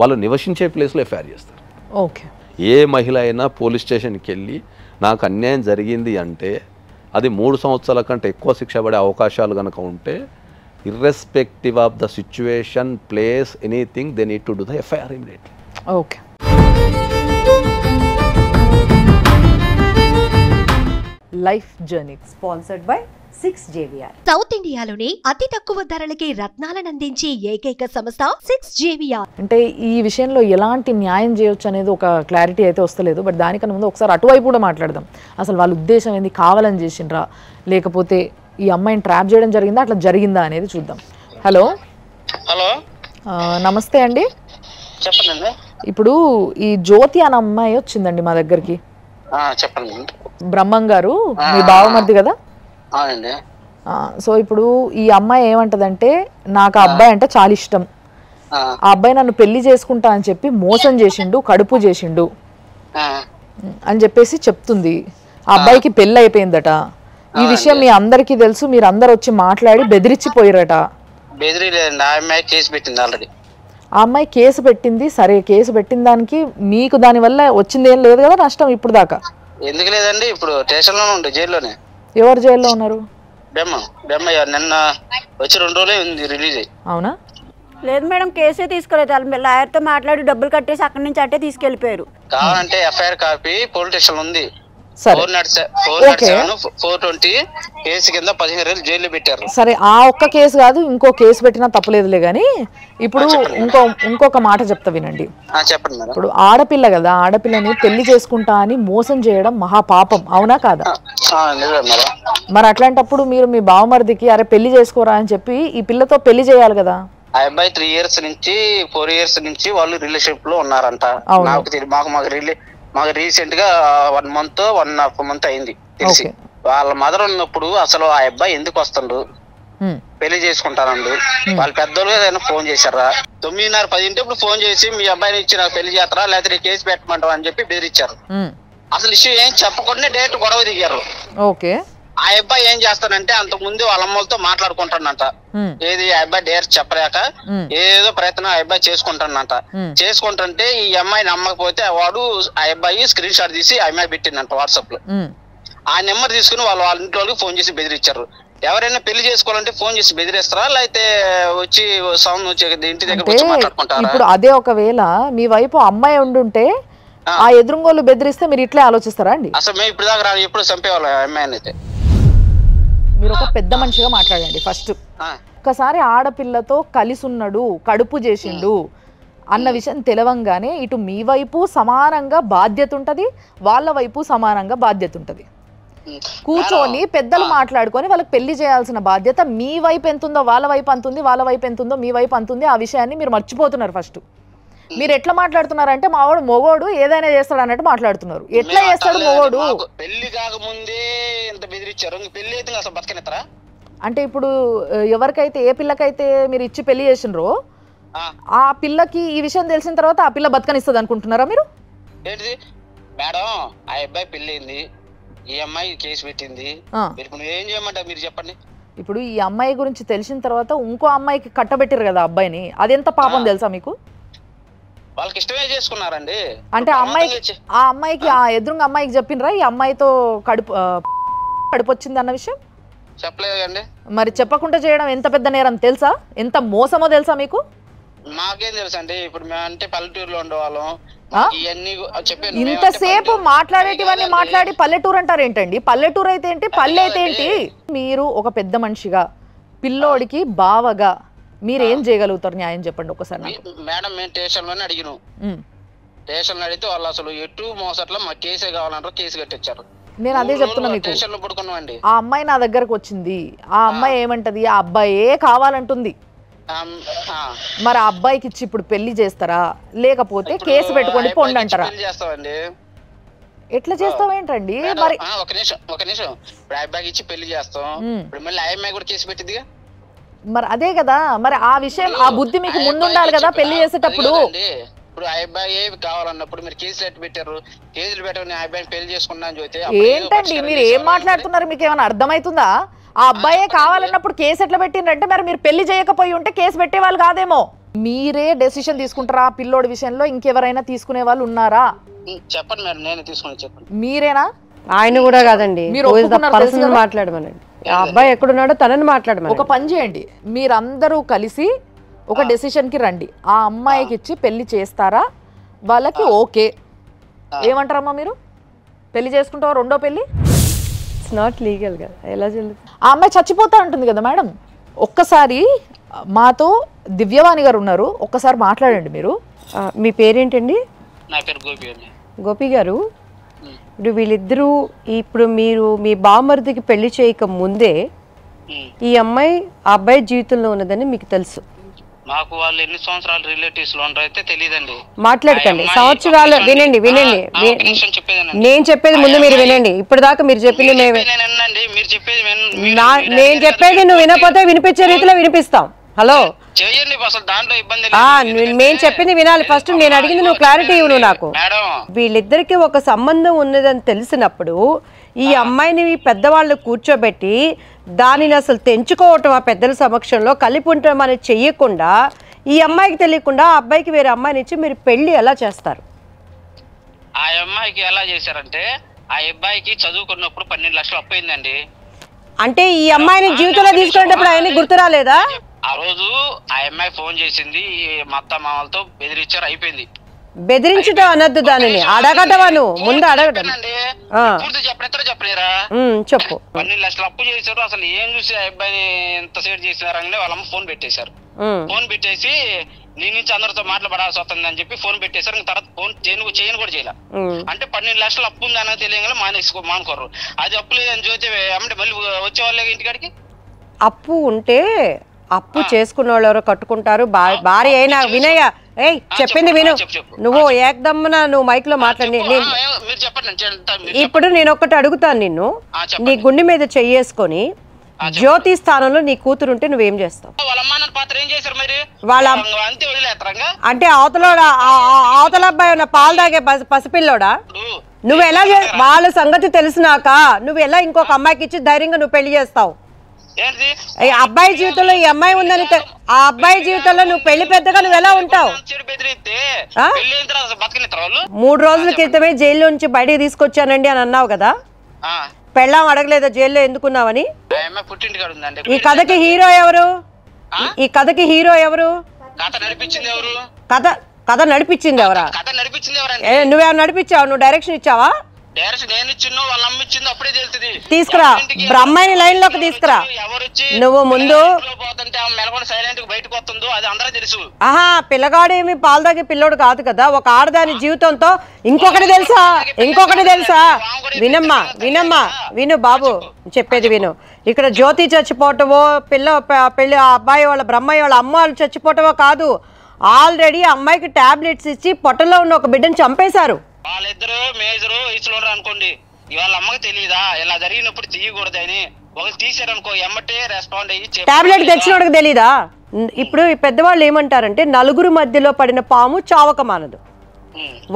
వాళ్ళు నివసించే ప్లేస్లో ఎఫ్ఐఆర్ చేస్తారు. ఓకే, ఏ మహిళ అయినా పోలీస్ స్టేషన్కి వెళ్ళి నాకు అన్యాయం జరిగింది అంటే అది 3 సంవత్సరాల కంటే ఎక్కువ శిక్ష పడే అవకాశాలు కనుక ఉంటే, irrespective of the situation, place, anything, they need to do the FIR immediately. Okay. Life journey sponsored by 6JVR. South ఇండియాలోనే అతి తక్కువ ధరలకి రత్నాలనందించే ఏకైక సంస్థ 6JVR. అంటే ఈ విషయంలో ఎలాంటి న్యాయం చేయొచ్చు అనేది ఒక క్లారిటీ అయితే వస్తలేదు. బట్ దానికన్నా ముందు ఒకసారి అటువైపు కూడా మాట్లాడదాం. అసలు వాళ్ళ ఉద్దేశం ఏంది, కావాలని చేసిండ్రా లేకపోతే ఈ అమ్మాయిని ట్రాప్ చేయడం జరిగిందా, అట్లా జరిగిందా అనేది చూద్దాం. హలో నమస్తే అండి. చెప్పండి. ఇప్పుడు ఈ జ్యోతి అనే అమ్మాయి వచ్చిందండి మా దగ్గరికి. చెప్పండి. బ్రహ్మం గారు మీ బావమరిది కదా? సో ఇప్పుడు ఈ అమ్మాయి ఏమంటదంటే నాకు ఆ అబ్బాయి అంటే చాలా ఇష్టం, ఆ అబ్బాయి నన్ను పెళ్లి చేసుకుంటా అని చెప్పి మోసం చేసిండు, కడుపు చేసిండు అని చెప్పేసి చెప్తుంది. ఆ అబ్బాయికి పెళ్లి అయిపోయిందట. ఈ విషయం మీ అందరికీ తెలుసు, మీరు అందరు వచ్చి మాట్లాడి బెదిరించిపోయారట. ఆ అమ్మాయి కేసు పెట్టింది. సరే, కేసు పెట్టిన దానికి మీకు దాని వల్ల వచ్చింది ఏం లేదు కదా నష్టం ఇప్పుడు దాకా? ఎందుకు లేదండి, ఇప్పుడు స్టేషన్ లోనే ఉండే, జైల్లోనే. ఎవరు జైల్లో ఉన్నారు? నిన్న వచ్చి 2 రోజులే ఉంది రిలీజ్ అయ్యి. అవునా? లేదు మేడం, కేసే తీసుకోలేదు. వాళ్ళు లాయర్తో మాట్లాడి డబ్బులు కట్టేసి అక్కడి నుంచి అంటే తీసుకెళ్లిపోయారు. కావాలంటే ఎఫ్ఐఆర్ కాపీ పోలీస్ స్టేషన్ ఉంది. 420 కేసు కింద 15 రోజులు జైల్లో పెట్టారు. సరే, ఆ ఒక్క కేసు కాదు, ఇంకో కేసు పెట్టినా తప్పలేదులే గానీ ఇప్పుడు ఇంకొక మాట చెప్తా వినండి. చెప్పండి మేడం. ఇప్పుడు ఆడపిల్ల కదా, ఆడపిల్లని పెళ్లి చేసుకుంటా అని మోసం చేయడం మహాపాపం, అవునా కాదా? మరి అట్లాంటప్పుడు మీరు మీ బావమరిదికి అరే పెళ్లి చేసుకోరా అని చెప్పి ఈ పిల్లతో పెళ్లి చేయాలి కదా? ఆ అబ్బాయి 3 ఇయర్స్ నుంచి 4 ఇయర్స్ నుంచి వాళ్ళు రిలేషన్షిప్ లో ఉన్నారంట. మాకు రీసెంట్ గా 1 month 1.5 month అయింది తెలిసి. వాళ్ళ మదర్ ఉన్నప్పుడు అసలు ఆ అబ్బాయి ఎందుకు వస్తుండ్రు, పెళ్లి చేసుకుంటానండు. వాళ్ళ పెద్దోళ్ళు ఏదైనా ఫోన్ చేశారా? 9:30-10 ఇప్పుడు ఫోన్ చేసి మీ అబ్బాయిని ఇచ్చి నాకు పెళ్లి చేస్తారా లేకపోతే కేసు పెట్టమంటావా అని చెప్పి బెదిరించారు. అసలు ఇష్యూ ఏం చెప్పకుండా డైరెక్ట్ గొడవ దిగారు. ఆ అబ్బాయి ఏం చేస్తానంటే అంతకు ముందు వాళ్ళ అమ్మలతో మాట్లాడుకుంటానంట. ఏది ఆ అబ్బాయి డైరెక్ట్ చెప్పలేక ఏదో ప్రయత్నం ఆ అబ్బాయి చేసుకుంటానంట. చేసుకుంటుంటే ఈ అమ్మాయి నమ్మకపోతే వాడు ఆ అబ్బాయి స్క్రీన్ షాట్ తీసి ఆ అమ్మాయి పెట్టిందంట వాట్సాప్ లో. ఆ నెంబర్ తీసుకుని వాళ్ళ ఇంట్లో ఫోన్ చేసి బెదిరించారు. ఎవరైనా పెళ్లి చేసుకోవాలంటే ఫోన్ చేసి బెదిరిస్తారా లేకపోతే వచ్చి సౌండ్ వచ్చి ఇంటి దగ్గర వచ్చి మాట్లాడుకుంటారా? ఇప్పుడు అదే ఒకవేళ మీ వైపు అమ్మాయి ఉండుంటే ఆ ఎదురుగోళ్ళు బెదిరిస్తే మీరు ఇట్లే ఆలోచిస్తారా అండి? అసలు మేము ఇప్పుడు దాకా ఎప్పుడు చంపేవాళ్ళం అమ్మాయిని. అయితే మీరు ఒక పెద్ద మనిషిగా మాట్లాడండి. ఫస్ట్ ఒకసారి ఆడపిల్లతో కలిసి ఉన్నాడు, కడుపు చేసిండు అన్న విషయం తెలవంగానే ఇటు మీ వైపు సమానంగా బాధ్యత ఉంటది, వాళ్ళ వైపు సమానంగా బాధ్యత ఉంటది. కూర్చొని పెద్దలు మాట్లాడుకొని వాళ్ళకి పెళ్లి చేయాల్సిన బాధ్యత మీ వైపు ఎంతుందో వాళ్ళ వైపు అంతుంది, వాళ్ళ వైపు ఎంతుందో మీ వైపు అంతుంది. ఆ విషయాన్ని మీరు మర్చిపోతున్నారు. ఫస్ట్ మీరు ఎట్లా మాట్లాడుతున్నారంటే మావాడు మొగోడు ఏదైనా చేస్తాడు అన్నట్టు మాట్లాడుతున్నారు. ఎట్లా చేస్తాడు మొగోడు? పెళ్లి కాకముందే ఎంత బెదిరించారు, పెళ్లి అయితే అసలు బతకనిస్తారా? అంటే ఇప్పుడు ఎవరికైతే ఏ పిల్లకైతే మీరు ఇచ్చి పెళ్లి చేసినరో ఆ పిల్లకి ఈ విషయం తెలిసిన తర్వాత ఆ పిల్ల బతకనిస్తుంది అనుకుంటున్నారా మీరు? ఏంటిది మేడం, ఆ అబ్బాయి పెళ్ళింది, ఈ అమ్మాయి కేసు పెట్టింది, ఏం చేయమంటారు మీరు చెప్పండి. ఇప్పుడు ఈ అమ్మాయి గురించి తెలిసిన తర్వాత ఇంకో అమ్మాయికి కట్టబెట్టారు కదా అబ్బాయిని, అదెంత పాపం తెలుసా మీకు? వాళ్ళకి ఇష్టమే చేసుకున్నారండి. అంటే ఆ అమ్మాయికి ఆ ఎదురుగా అమ్మాయికి చెప్పినరా ఈ అమ్మాయితో కడుపు వచ్చింది అన్న విషయం? చెప్పలేదండి. మరి చెప్పకుండా చేయడం ఎంత పెద్ద నేరం తెలుసా? ఎంత మోసమో తెలుసా మీకు? మాకేం తెలుసు అండి, ఇప్పుడు మేము అంటే పల్లెటూరులో ఉండేవాళ్ళం. ఇంతసేపు మాట్లాడేటివన్నీ మాట్లాడి పల్లెటూరు అంటారు ఏంటండి? పల్లెటూరు అయితే ఏంటి, పల్లె అయితే ఏంటి? మీరు ఒక పెద్ద మనిషిగా పిల్లోడికి బావగా మీరేం చేయగలుగుతారు? న్యాయం చెప్పండి ఒకసారి. మేడం మేము స్టేషన్ లోనే అడిగినాం. స్టేషన్ అడిగితే వాళ్ళు అసలు ఎటు మోసట్లా మాకు కేసే కావాలంటారు, కేసు కట్టించారు. నేను అదే చెప్తున్నా మీకు. ఆ అమ్మాయి నా దగ్గరకు వచ్చింది, ఆ అమ్మాయి ఏమంటది, ఆ అబ్బాయే కావాలంటుంది. మరి ఆ అబ్బాయికి ఇచ్చి ఇప్పుడు పెళ్లి చేస్తారా లేకపోతే కేసు పెట్టుకొని పొండి అంటారా? ఎట్లా చేస్తావేంటండి? మరి ఒక నిమిషం అబ్బాయికి ఇచ్చి పెళ్లి చేస్తాం, ఇప్పుడు మళ్ళీ ఆ అమ్మాయి కూడా కేసు పెట్టింది. మరి అదే కదా, మరి ఆ విషయం ఆ బుద్ధి మీకు ముందుండాలి కదా పెళ్లి చేసేటప్పుడు. ఇప్పుడు ఆ అబ్బాయి కావాలన్నప్పుడు మీరు కేసులు పెట్టారు, కేసులు పెట్టని ఆ అబ్బాయిని పెళ్లి చేసుకున్నా అని చెప్తే ఏంటండి మీరు ఏం మాట్లాడుతున్నారు? మీకు ఏమైనా అర్థమవుతుందా? ఆ అబ్బాయే కావాలన్నప్పుడు కేసు ఎట్లా పెట్టిండ్రంటే మరి మీరు పెళ్లి చేయకపోయి ఉంటే కేసు పెట్టే వాళ్ళు కాదేమో. మీరే డెసిషన్ తీసుకుంటారా ఆ పిల్లోడి విషయంలో? ఇంకెవరైనా తీసుకునే వాళ్ళు ఉన్నారా? చెప్పండి మేడం, నేను తీసుకుని చెప్పండి. మీరేనా? ఆయన కూడా కాదండి, మీరు మాట్లాడమనండి. ఆ అబ్బాయి ఎక్కడున్నాడో తనని మాట్లాడమని. ఒక పని చేయండి, మీరందరూ కలిసి ఒక డెసిషన్ కి రండి. ఆ అమ్మాయికి ఇచ్చి పెళ్లి చేస్తారా? వాళ్ళకి ఓకే ఏమంటారమ్మా మీరు? పెళ్లి చేసుకుంటావా రెండో పెళ్లి? ఇట్స్ నాట్ లీగల్ కదా, ఎలా జరుగుతుంది? ఆ అమ్మాయి చచ్చిపోతా ఉంటుంది కదా మేడం. ఒక్కసారి మాతో దివ్యవాణి గారు ఉన్నారు, ఒక్కసారి మాట్లాడండి మీరు. మీ పేరేంటండి? నా పేరు గోపి అండి. గోపి గారు, ఇప్పుడు వీళ్ళిద్దరూ ఇప్పుడు మీరు మీ బామర్దికి పెళ్లి చేయక ముందే ఈ అమ్మాయి ఆ అబ్బాయి జీవితంలో ఉన్నదని మీకు తెలుసు. మాకు వాళ్ళు ఎన్ని సంవత్సరాలు రిలేటివ్స్ లో ఉంటారైతే తెలియదండి. మాట్లాడకండి సంవత్సరాలు. వినండి వినండి, నేను చెప్పేది ముందు మీరు వినండి. ఇప్పుడు దాకా మీరు చెప్పింది మేము నేను చెప్పేది నువ్వు వినకపోతే వినిపించే రీతిలో వినిపిస్తాం. హలో చేయండి, అసలు దాంట్లో ఇబ్బంది. నేను చెప్పింది వినాలి ఫస్ట్. నేను అడిగింది నువ్వు క్లారిటీ ఇవ్వు నువ్వు నాకు. వీళ్ళిద్దరికి ఒక సంబంధం ఉన్నదని తెలిసినప్పుడు ఈ అమ్మాయిని పెద్దవాళ్ళు కూర్చోబెట్టి దానిని అసలు తెంచుకోవటం ఆ పెద్దల సమక్షంలో కలిపి ఉండటం అనేది చెయ్యకుండా ఈ అమ్మాయికి తెలియకుండా ఆ అబ్బాయికి వేరే అమ్మాయిని ఇచ్చి మీరు పెళ్లి ఎలా చేస్తారు? ఆ అమ్మాయికి ఎలా చేశారంటే ఆ అబ్బాయికి చదువుకున్నప్పుడు 12 లక్షలు అప్పు అయిందండి. అంటే ఈ అమ్మాయిని జీవితంలో తీసుకునేటప్పుడు ఆయన్ని గుర్తు రాలేదా? ఆ రోజు ఆ అమ్మాయి ఫోన్ చేసింది, మా అత్త మామలతో బెదిరించారు, అయిపోయింది. బెదిరించడం అనొద్దు, దానిని అడగటవా నువ్వు ముందు అడగటం. చెప్పలేరా చెప్పు. 12 లక్షలు అప్పు చేశారు. అసలు ఏం చూసి ఆ అబ్బాయిని ఎంత సేట్ చేసినారని వాళ్ళమ్మ ఫోన్ పెట్టేశారు. ఫోన్ పెట్టేసి నీ నుంచి అందరితో మాట్లాడాల్సి వస్తుంది అని చెప్పి ఫోన్ పెట్టేశారు. తర్వాత ఫోన్ చేయను కూడా చేయాల. అంటే 12 లక్షలు అప్పు ఉంది అన్నది తెలియగానే మానుకోరు. అది అప్పు లేదని చూస్తే అంటే మళ్ళీ వచ్చేవాళ్ళే ఇంటికాడికి. అప్పు ఉంటే అప్పు చేసుకున్న వాళ్ళు ఎవరో కట్టుకుంటారు. భార్య అయినా వినయ్య, ఏయ్ చెప్పింది విను. నువ్వు ఏకదమ్మున నువ్వు మైక్ లో మాట్లాడి ఇప్పుడు నేను ఒకటి అడుగుతాను నిన్ను. నీ గుండె మీద చెయ్యేసుకొని జ్యోతి స్థానంలో నీ కూతురు ఉంటే నువ్వేం చేస్తావు? వాళ్ళ అంటే అవతల అబ్బాయి ఉన్న పాలు తాగే పసిపిల్లోడా? నువ్వు ఎలా వాళ్ళ సంగతి తెలిసినాక నువ్వు ఎలా ఇంకొక అమ్మాయికి ఇచ్చి ధైర్యంగా నువ్వు పెళ్లి చేస్తావు? అబ్బాయి జీవితంలో ఈ అమ్మాయి ఉందని ఆ అబ్బాయి జీవితంలో నువ్వు పెళ్లి పెద్దగా నువ్వు ఎలా ఉంటావు? 3 రోజుల క్రితమే జైల్లో నుంచి బయటకు తీసుకొచ్చానండి అని అన్నావు కదా. పెళ్ళాం అడగలేదా జైల్లో ఎందుకున్నావని? ఈ కథకి హీరో ఎవరు? ఈ కథకి హీరో ఎవరు? కథ నడిపించింది ఎవరా? నువ్వేమన్నా నడిపించావు? నువ్వు డైరెక్షన్ ఇచ్చావా? తీసుకురా, బ్రహ్మాయిని లైన్ లోకి తీసుకురా. నువ్వు ముందు ఆహా పిల్లగాడేమి పాలు తాగే పిల్లోడు కాదు కదా. ఒక ఆడదాని జీవితంతో ఇంకొకటి తెలుసా? విను బాబు, చెప్పేది విను. ఇక్కడ జ్యోతి చచ్చిపోవటమో పెళ్లి అబ్బాయి వాళ్ళ బ్రహ్మయ్య వాళ్ళ అమ్మ వాళ్ళు చచ్చిపోవటమో కాదు. ఆల్రెడీ అమ్మాయికి టాబ్లెట్స్ ఇచ్చి పొట్టలో ఉన్న ఒక బిడ్డను చంపేశారు. వాళ్ళిద్దరు మేజరు ఇసులు అనుకోండి, వాళ్ళ అమ్మకి తెలియదా ఇలా జరిగినప్పుడు తీయకూడదు అని? ఒకరు తీసారనుకో ఎమ్మటే రెస్పాండ్ అయ్యి టాబ్లెట్ తెచ్చినోడికి తెలీదా? ఇప్పుడు ఈ పెద్దవాళ్ళు ఏమంటారంటే నలుగురు మధ్యలో పడిన పాము చావక మానదు.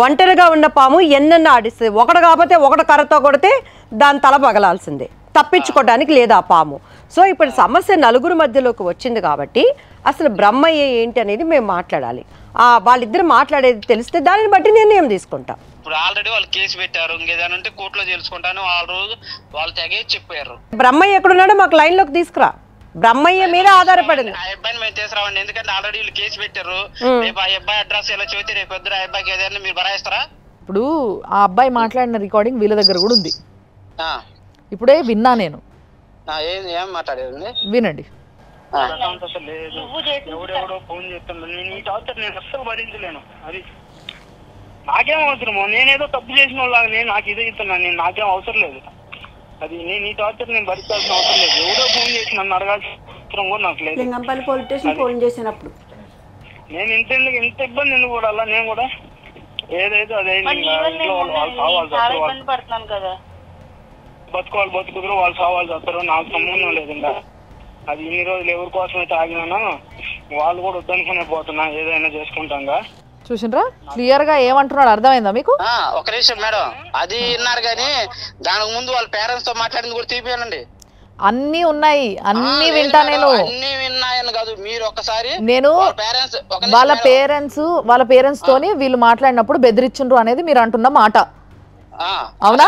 ఒంటరిగా ఉన్న పాము ఎన్నెన్న ఆడిస్తుంది. ఒకటి కాకపోతే ఒకటి కర్రతో కొడితే దాని తల పగలాల్సిందే, తప్పించుకోవడానికి లేదా ఆ పాము. సో ఇప్పుడు సమస్య నలుగురు మధ్యలోకి వచ్చింది కాబట్టి అసలు బ్రహ్మయ్య ఏంటి అనేది మేము మాట్లాడాలి. వాళ్ళిద్దరు మాట్లాడేది తెలిస్తే దానిని బట్టి నిర్ణయం తీసుకుంటాం. ఇప్పుడు ఆల్రెడీ వాళ్ళు కేసు పెట్టారు, ఇంకేదంటే కోర్టులో తెలుసుకుంటాను వాళ్ళు తెగే చెప్పారు. బ్రహ్మయ్య ఎక్కడున్నాడో మాకు లైన్ లోకి తీసుకురా. బ్రహ్మయ్య మీద ఆధారపడింది. ఆ అబ్బాయిని మేము తీసుకురావండి, ఎందుకంటే ఆల్రెడీ వీళ్ళు కేసు పెట్టారు. రేపు ఆ అబ్బాయి అడ్రస్ ఎలా చెబితే రేపు పొద్దున ఆ అబ్బాయికి ఏదైనా మీరు భరాయిస్తారా? ఇప్పుడు ఆ అబ్బాయి మాట్లాడిన రికార్డింగ్ వీళ్ళ దగ్గర కూడా ఉంది. ఇప్పుడే విన్నా నేను. ఏం మాట్లాడేది వినండి. ఎవడెవడో ఫోన్ చేస్తాను నేను ఈ టార్చర్ నేను అస్సలు భరించలేను. అది నాకేం అవసరమో, నేనేదో తప్పు చేసిన వాళ్ళగా నేను నాకు ఇదే ఇస్తున్నాను. నేను నాకేం అవసరం లేదు. అది నేను ఈ టార్చర్ నేను భరించాల్సిన అవసరం లేదు. ఎవడో ఫోన్ చేసి నన్ను అడగాల్సిన అవసరం కూడా నాకు లేదు. లింగంపల్లి పోలీస్ స్టేషన్ ఫోన్ చేసినప్పుడు నేను ఇంత ఇబ్బంది ఎందుకు పడాలా? నేను కూడా ఏదైతే అదే పడుతున్నాను కదా, బతుకోవాలి బతుకుదురు వాళ్ళు సావాలి చేస్తారు, నాకు సంబంధం లేదు. ఇంకా అది ఇన్ని రోజులు ఎవరి కోసం అయితే ఆగినానో వాళ్ళు కూడా వద్దనుకునే పోతున్నా, ఏదైనా చేసుకుంటాంగా. చూసిండ్రా క్లియర్ గా ఏమంటున్నాడు, అర్థమైందా మీకు? ఒక నిమిషం మేడం, అది విన్నారు కానీ దానికి ముందు వాళ్ళ పేరెంట్స్ తో మాట్లాడింది కూడా తీపియానండి. అన్ని ఉన్నాయి, అన్ని వింటా నేను. అన్ని విన్నాయని కాదు, మీరు ఒకసారి నేను వాళ్ళ పేరెంట్స్ తోని వీళ్ళు మాట్లాడినప్పుడు బెదిరించుండ్రు అనేది మీరు అంటున్న మాట అవునా?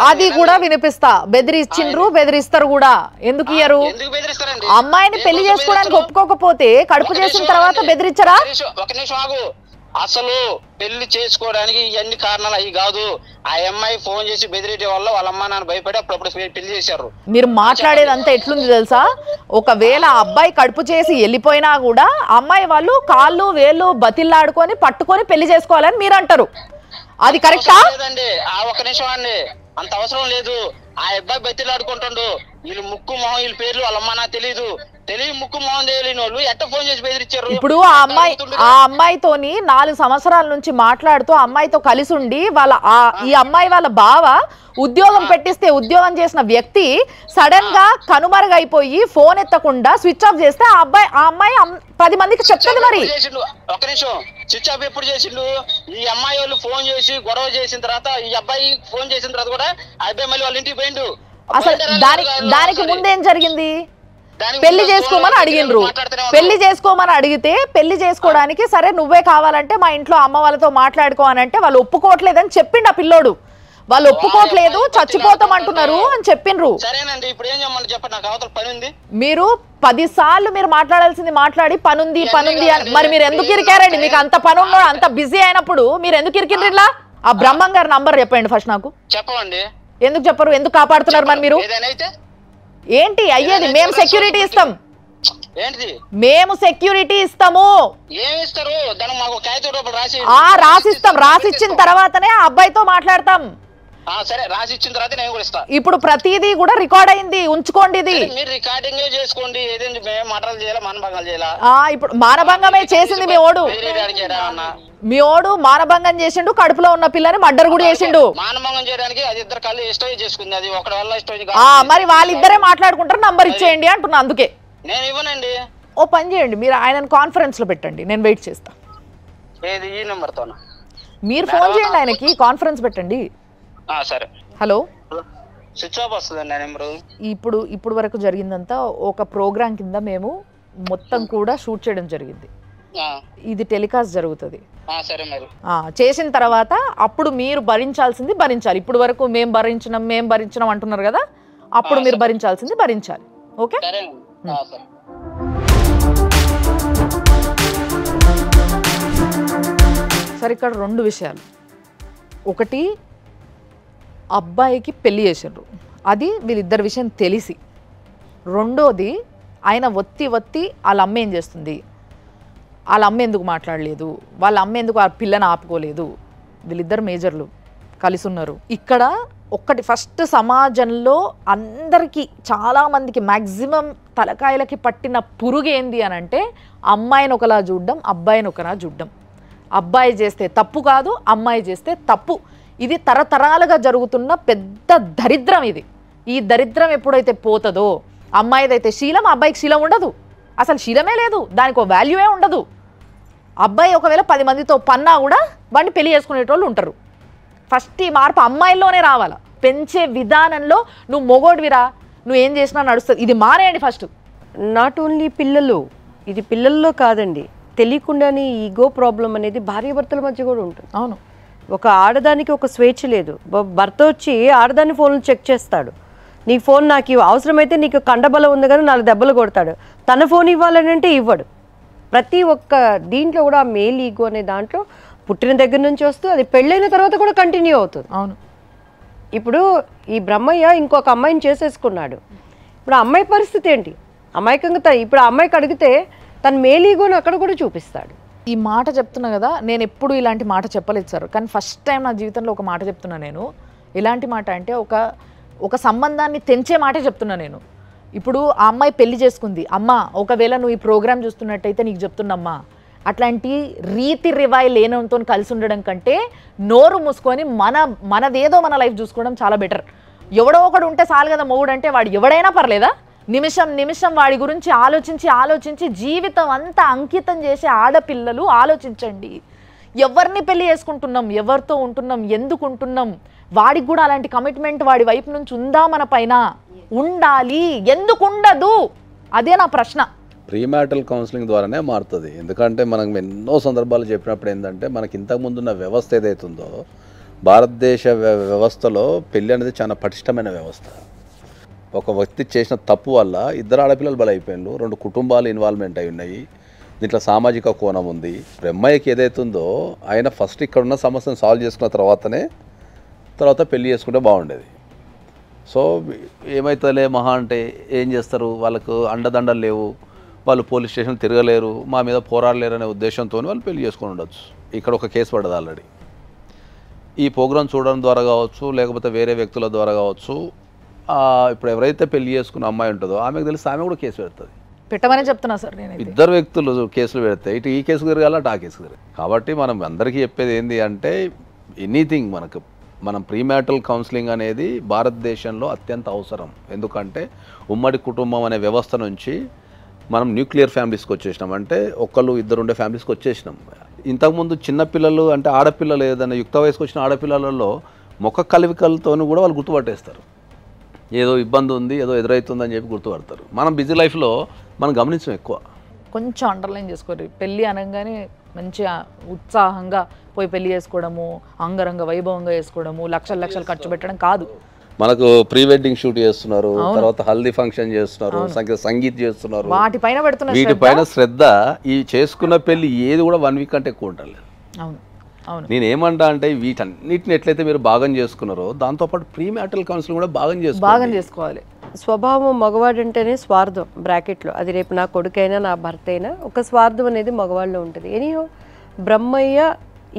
అది కూడా వినిపిస్తా. బెదిరించిండ్రు, బెదిరిస్తారు కూడా. ఎందుకు ఇయ్యరు? అమ్మాయిని పెళ్లి చేసుకోవడానికి ఒప్పుకోకపోతే కడుపు చేసిన తర్వాత బెదిరించరా? ఒక నిమిషం ఆగు. అసలు పెళ్లి చేసుకోవడానికి ఇవన్నీ కారణాలు అవి కాదు. ఆ అమ్మాయి ఫోన్ చేసి బెదిరించే వల్ల వాళ్ళ అమ్మ నాన్న భయపడి అప్పుడప్పుడు పెళ్లి చేశారు. మీరు మాట్లాడేది అంతా ఎట్లుంది తెలుసా? ఒకవేళ అబ్బాయి కడుపు చేసి వెళ్ళిపోయినా కూడా అమ్మాయి వాళ్ళు కాళ్ళు వేళ్ళు బతిల్లాడుకొని పట్టుకొని పెళ్లి చేసుకోవాలని మీరు అంటారు. అది కరెక్టా? లేదండి, ఆ ఒక నిమిషం అండి, అంత అవసరం లేదు. ఆ అబ్బాయి బతిలాడుకుంటుండు, వీళ్ళు ముక్కు మొహం వీళ్ళ పేర్లు వాళ్ళ అమ్మ నాకు తెలీదు. తెలివి ముక్కు మొహం తెలియని వాళ్ళు ఎట్ట ఫోన్ చేసి బెదిరించారు? ఇప్పుడు ఆ అమ్మాయితోని 4 సంవత్సరాల నుంచి మాట్లాడుతూ అమ్మాయితో కలిసి ఉండి ఈ అమ్మాయి వాళ్ళ బావ ఉద్యోగం పెట్టిస్తే ఉద్యోగం చేసిన వ్యక్తి సడన్ గా కనుమరుగైపోయి ఫోన్ ఎత్తకుండా స్విచ్ ఆఫ్ చేస్తే ఆ అమ్మాయి 10 మందికి చెప్తుంది. మరి ఒక్క నిమిషం, స్విచ్ ఆఫ్ ఎప్పుడు చేసిండు? ఈ అమ్మాయి వాళ్ళు ఫోన్ చేసి గొడవ చేసిన తర్వాత ఈ అబ్బాయి ఫోన్ చేసిన తర్వాత కూడా ఆ అబ్బాయి మళ్ళీ వాళ్ళ ఇంటికి పోయిండు. అసలు దానికి ముందేం జరిగింది? పెళ్లి చేసుకోమని అడిగినరు. పెళ్లి చేసుకోమని అడిగితే పెళ్లి చేసుకోవడానికి సరే నువ్వే కావాలంటే మా ఇంట్లో అమ్మ వాళ్ళతో మాట్లాడుకో అని అంటే వాళ్ళు ఒప్పుకోవట్లేదని చెప్పిండు ఆ పిల్లోడు. వాళ్ళు ఒప్పుకోవట్లేదు, చచ్చిపోతాం అంటున్నారు అని చెప్పిండ్రు. సరేనండి, ఇప్పుడు ఏం చేయమని చెప్పండి, నాకు అవతల పని ఉంది. మీరు 10 సార్లు మీరు మాట్లాడాల్సింది మాట్లాడి పనుంది అని మరి మీరు ఎందుకు ఇరికారండి? మీకు అంత పని ఉన్నాడు, అంత బిజీ అయినప్పుడు మీరు ఎందుకు ఇరికిండ్రు ఇలా? ఆ బ్రహ్మం గారి నంబర్ చెప్పండి ఫస్ట్ నాకు. చెప్పండి. ఎందుకు చెప్పరు? ఎందుకు కాపాడుతున్నారు మరి మీరు? ఏంటి అయ్యేది? మేము సెక్యూరిటీ ఇస్తాం. మేము సెక్యూరిటీ ఇస్తాము. రాసిస్తాం. రాసిచ్చిన తర్వాతనే ఆ అబ్బాయితో మాట్లాడతాం. ఇప్పుడు ప్రతిదీ కూడా రికార్డ్ అయింది, ఉంచుకోండి. ఇది ఇప్పుడు మానభంగమే చేసింది మీ ఓడు మానభంగం చేసిండు. కడుపులో ఉన్న పిల్లని మర్డర్ కూడా చేసిండు. మరి వాళ్ళిద్దరే మాట్లాడుకుంటారు. నంబర్ ఇచ్చేయండి అంటున్నా. అందుకే ఓ పని చేయండి, మీరు ఆయన కాన్ఫరెన్స్ లో పెట్టండి, నేను వెయిట్ చేస్తా. మీరు ఫోన్ చేయండి ఆయనకి, కాన్ఫరెన్స్ పెట్టండి. సరే. హలో, స్విచ్ ఆఫ్ వస్తుందండి నెంబరు. ఇప్పుడు వరకు జరిగిందంతా ఒక ప్రోగ్రామ్ కింద మేము మొత్తం కూడా షూట్ చేయడం జరిగింది. ఇది టెలికాస్ట్ జరుగుతుంది. చేసిన తర్వాత అప్పుడు మీరు భరించాల్సింది భరించాలి. ఇప్పుడు వరకు మేము భరించినాం అంటున్నారు కదా, అప్పుడు మీరు భరించాల్సింది భరించాలి. ఓకే. సరే, ఇక్కడ 2 విషయాలు. ఒకటి, అబ్బాయికి పెళ్లి చేసిండ్రు, అది వీళ్ళిద్దరి విషయం తెలిసి. రెండోది, ఆయన ఒత్తి వాళ్ళ అమ్మ ఏం చేస్తుంది, వాళ్ళ అమ్మ ఎందుకు మాట్లాడలేదు, వాళ్ళ అమ్మ ఎందుకు ఆ పిల్లని ఆపుకోలేదు. వీళ్ళిద్దరు మేజర్లు కలిసి ఉన్నారు. ఇక్కడ ఒక్కటి ఫస్ట్, సమాజంలో అందరికీ చాలామందికి మ్యాక్సిమం తలకాయలకి పట్టిన పురుగు ఏంది అని అంటే అమ్మాయిని ఒకలా చూడడం, అబ్బాయిని ఒకలా చూడడం. అబ్బాయి చేస్తే తప్పు కాదు, అమ్మాయి చేస్తే తప్పు. ఇది తరతరాలుగా జరుగుతున్న పెద్ద దరిద్రం. ఈ దరిద్రం ఎప్పుడైతే పోతుందో, అమ్మాయిదైతే శీలం, అబ్బాయికి శీలం ఉండదు. అసలు శీలమే లేదు, దానికి ఒక వాల్యూవే ఉండదు. అబ్బాయి ఒకవేళ 10 మందితో పన్నా కూడా వాడిని పెళ్లి చేసుకునేటోళ్ళు ఉంటారు. ఫస్ట్ ఈ మార్పు అమ్మాయిల్లోనే రావాలా. పెంచే విధానంలో నువ్వు మొగోడివిరా, నువ్వు ఏం చేసినా నడుస్తుంది, ఇది మానేయండి ఫస్ట్. నాట్ ఓన్లీ పిల్లలు, ఇది పిల్లల్లో కాదండి, తెలియకుండానే ఈగో ప్రాబ్లం అనేది భార్యాభర్తల మధ్య కూడా ఉంటుంది. అవును. ఒక ఆడదానికి ఒక స్వేచ్ఛ లేదు. భర్త వచ్చి ఆడదాని ఫోన్లు చెక్ చేస్తాడు. నీ ఫోన్ నాకు అవసరమైతే నీకు కండబలం ఉంది కానీ 4 దెబ్బలు కొడతాడు. తన ఫోన్ ఇవ్వాలని అంటే ఇవ్వడు. ప్రతి ఒక్క దీంట్లో కూడా మేల్ ఈగో అనే దాంట్లో పుట్టిన దగ్గర నుంచి వస్తూ అది పెళ్ళైన తర్వాత కూడా కంటిన్యూ అవుతుంది. అవును. ఇప్పుడు ఈ బ్రహ్మయ్య ఇంకొక అమ్మాయిని చేసేసుకున్నాడు. ఇప్పుడు ఆ అమ్మాయి పరిస్థితి ఏంటి? అమాయకంగా ఇప్పుడు ఆ అమ్మాయికి అడిగితే తన మేల్ ఈగోని అక్కడ కూడా చూపిస్తాడు. ఈ మాట చెప్తున్నా కదా, నేను ఎప్పుడు ఇలాంటి మాట చెప్పలేదు సార్, కానీ ఫస్ట్ టైం నా జీవితంలో ఒక మాట చెప్తున్నా నేను. ఎలాంటి మాట అంటే ఒక సంబంధాన్ని తెంచే మాటే చెప్తున్నా నేను. ఇప్పుడు ఆ అమ్మాయి పెళ్లి చేసుకుంది. అమ్మ, ఒకవేళ నువ్వు ఈ ప్రోగ్రామ్ చూస్తున్నట్టయితే నీకు చెప్తున్నమ్మా, అట్లాంటి రీతి రివాయి లేనంతో కలిసి ఉండడం కంటే నోరు మూసుకొని మనదేదో మన లైఫ్ చూసుకోవడం చాలా బెటర్. ఎవడో ఒకడు ఉంటే చాలు కదా మొగుడు అంటే, వాడు ఎవడైనా పర్లేదా? నిమిషం వాడి గురించి ఆలోచించి జీవితం అంతా అంకితం చేసే ఆడపిల్లలు ఆలోచించండి. ఎవరిని పెళ్లి చేసుకుంటున్నాం, ఎవరితో ఉంటున్నాం, ఎందుకు ఉంటున్నాం, వాడికి కూడా అలాంటి కమిట్మెంట్ వాడి వైపు నుంచి ఉందా మన పైన? ఉండాలి. ఎందుకు ఉండదు? అదే నా ప్రశ్న. ప్రీమారిటల్ కౌన్సిలింగ్ ద్వారానే మారుతుంది. ఎందుకంటే మనం ఎన్నో సందర్భాలు చెప్పినప్పుడు ఏంటంటే, మనకి ఇంతకుముందున్న వ్యవస్థ ఏదైతుందో, భారతదేశ వ్యవస్థలో పెళ్ళి అనేది చాలా పటిష్టమైన వ్యవస్థ. ఒక వ్యక్తి చేసిన తప్పు వల్ల 2 ఆడపిల్లలు బలైపోయినారు, 2 కుటుంబాలు ఇన్వాల్వ్మెంట్ అయి ఉన్నాయి. దీంట్లో సామాజిక కోణం ఉంది. బ్రహ్మయ్యకి ఏదైతుందో ఆయన ఫస్ట్ ఇక్కడ ఉన్న సమస్యను సాల్వ్ చేసుకున్న తర్వాత పెళ్లి చేసుకుంటే బాగుండేది. సో ఏమవుతుందిలే మహా అంటే ఏం చేస్తారు, వాళ్ళకు అండదండలు లేవు, వాళ్ళు పోలీస్ స్టేషన్ తిరగలేరు, మా మీద పోరాడలేరు అనే ఉద్దేశంతో వాళ్ళు పెళ్లి చేసుకొని ఉండొచ్చు. ఇక్కడ ఒక కేసు పడ్డది ఆల్రెడీ. ఈ ప్రోగ్రాం చూడడం ద్వారా కావచ్చు, లేకపోతే వేరే వ్యక్తుల ద్వారా కావచ్చు, ఇప్పుడు ఎవరైతే పెళ్లి చేసుకున్న అమ్మాయి ఉంటుందో ఆమెకు తెలిసి ఆమె కూడా కేసు పెడుతుంది. పెట్టమని చెప్తున్నా సార్ నేను. ఇద్దరు వ్యక్తులు కేసులు పెడితే ఇటు ఈ కేసు తిరగాలి అటు ఆ కేసు తిరగాలి. కాబట్టి మనం అందరికీ చెప్పేది ఏంటి అంటే ఎనీథింగ్ మనం ప్రీమ్యారిటల్ కౌన్సిలింగ్ అనేది భారతదేశంలో అత్యంత అవసరం. ఎందుకంటే ఉమ్మడి కుటుంబం అనే వ్యవస్థ నుంచి మనం న్యూక్లియర్ ఫ్యామిలీస్కి వచ్చేసినాం, అంటే ఒకళ్ళు ఇద్దరు ఉండే ఫ్యామిలీస్కి వచ్చేసినాం. ఇంతకుముందు చిన్నపిల్లలు అంటే ఆడపిల్లలు ఏదైనా యుక్త వయసుకు వచ్చిన ఆడపిల్లలలో ముఖ కలవికలతోనూ కూడా వాళ్ళు గుర్తుపట్టేస్తారు. ఏదో ఇబ్బంది ఉంది, ఏదో ఎదురవుతుందని చెప్పి గుర్తుపడతారు. మనం బిజీ లైఫ్లో మనం గమనించడం ఎక్కువ. కొంచెం అండర్లైన్ చేసుకోరు. పెళ్ళి అనగానే మంచిగా ఉత్సాహంగా పోయి పెళ్లి చేసుకోవడము, అంగరంగ వైభవంగా చేసుకోవడము, లక్షలు లక్షలు ఖర్చు పెట్టడం కాదు. మనకు ప్రీ వెడ్డింగ్ షూట్ చేస్తున్నారు, తర్వాత హల్దీ ఫంక్షన్ చేస్తున్నారు, సంగీత్ చేస్తున్నారు, వాటిపైన పెడుతున్నారు. వీటిపైన శ్రద్ధ ఈ చేసుకున్న పెళ్లి ఏది కూడా 1 వీక్ అంటే ఎక్కువ ఉంటారు. అవును అవును. నేనేమంటా అంటే వీటన్నిటిని ఎట్లయితే మీరు భాగం చేసుకున్నారో దాంతోపాటు ప్రీ మ్యారిటల్ కౌన్సిలింగ్ కూడా భాగం చేసుకోవాలి. స్వభావం మగవాడంటేనే స్వార్థం బ్రాకెట్లో, అది రేపు నా కొడుకైనా నా భర్త అయినా ఒక స్వార్థం అనేది మగవాళ్ళలో ఉంటుంది. ఎనీహో బ్రహ్మయ్య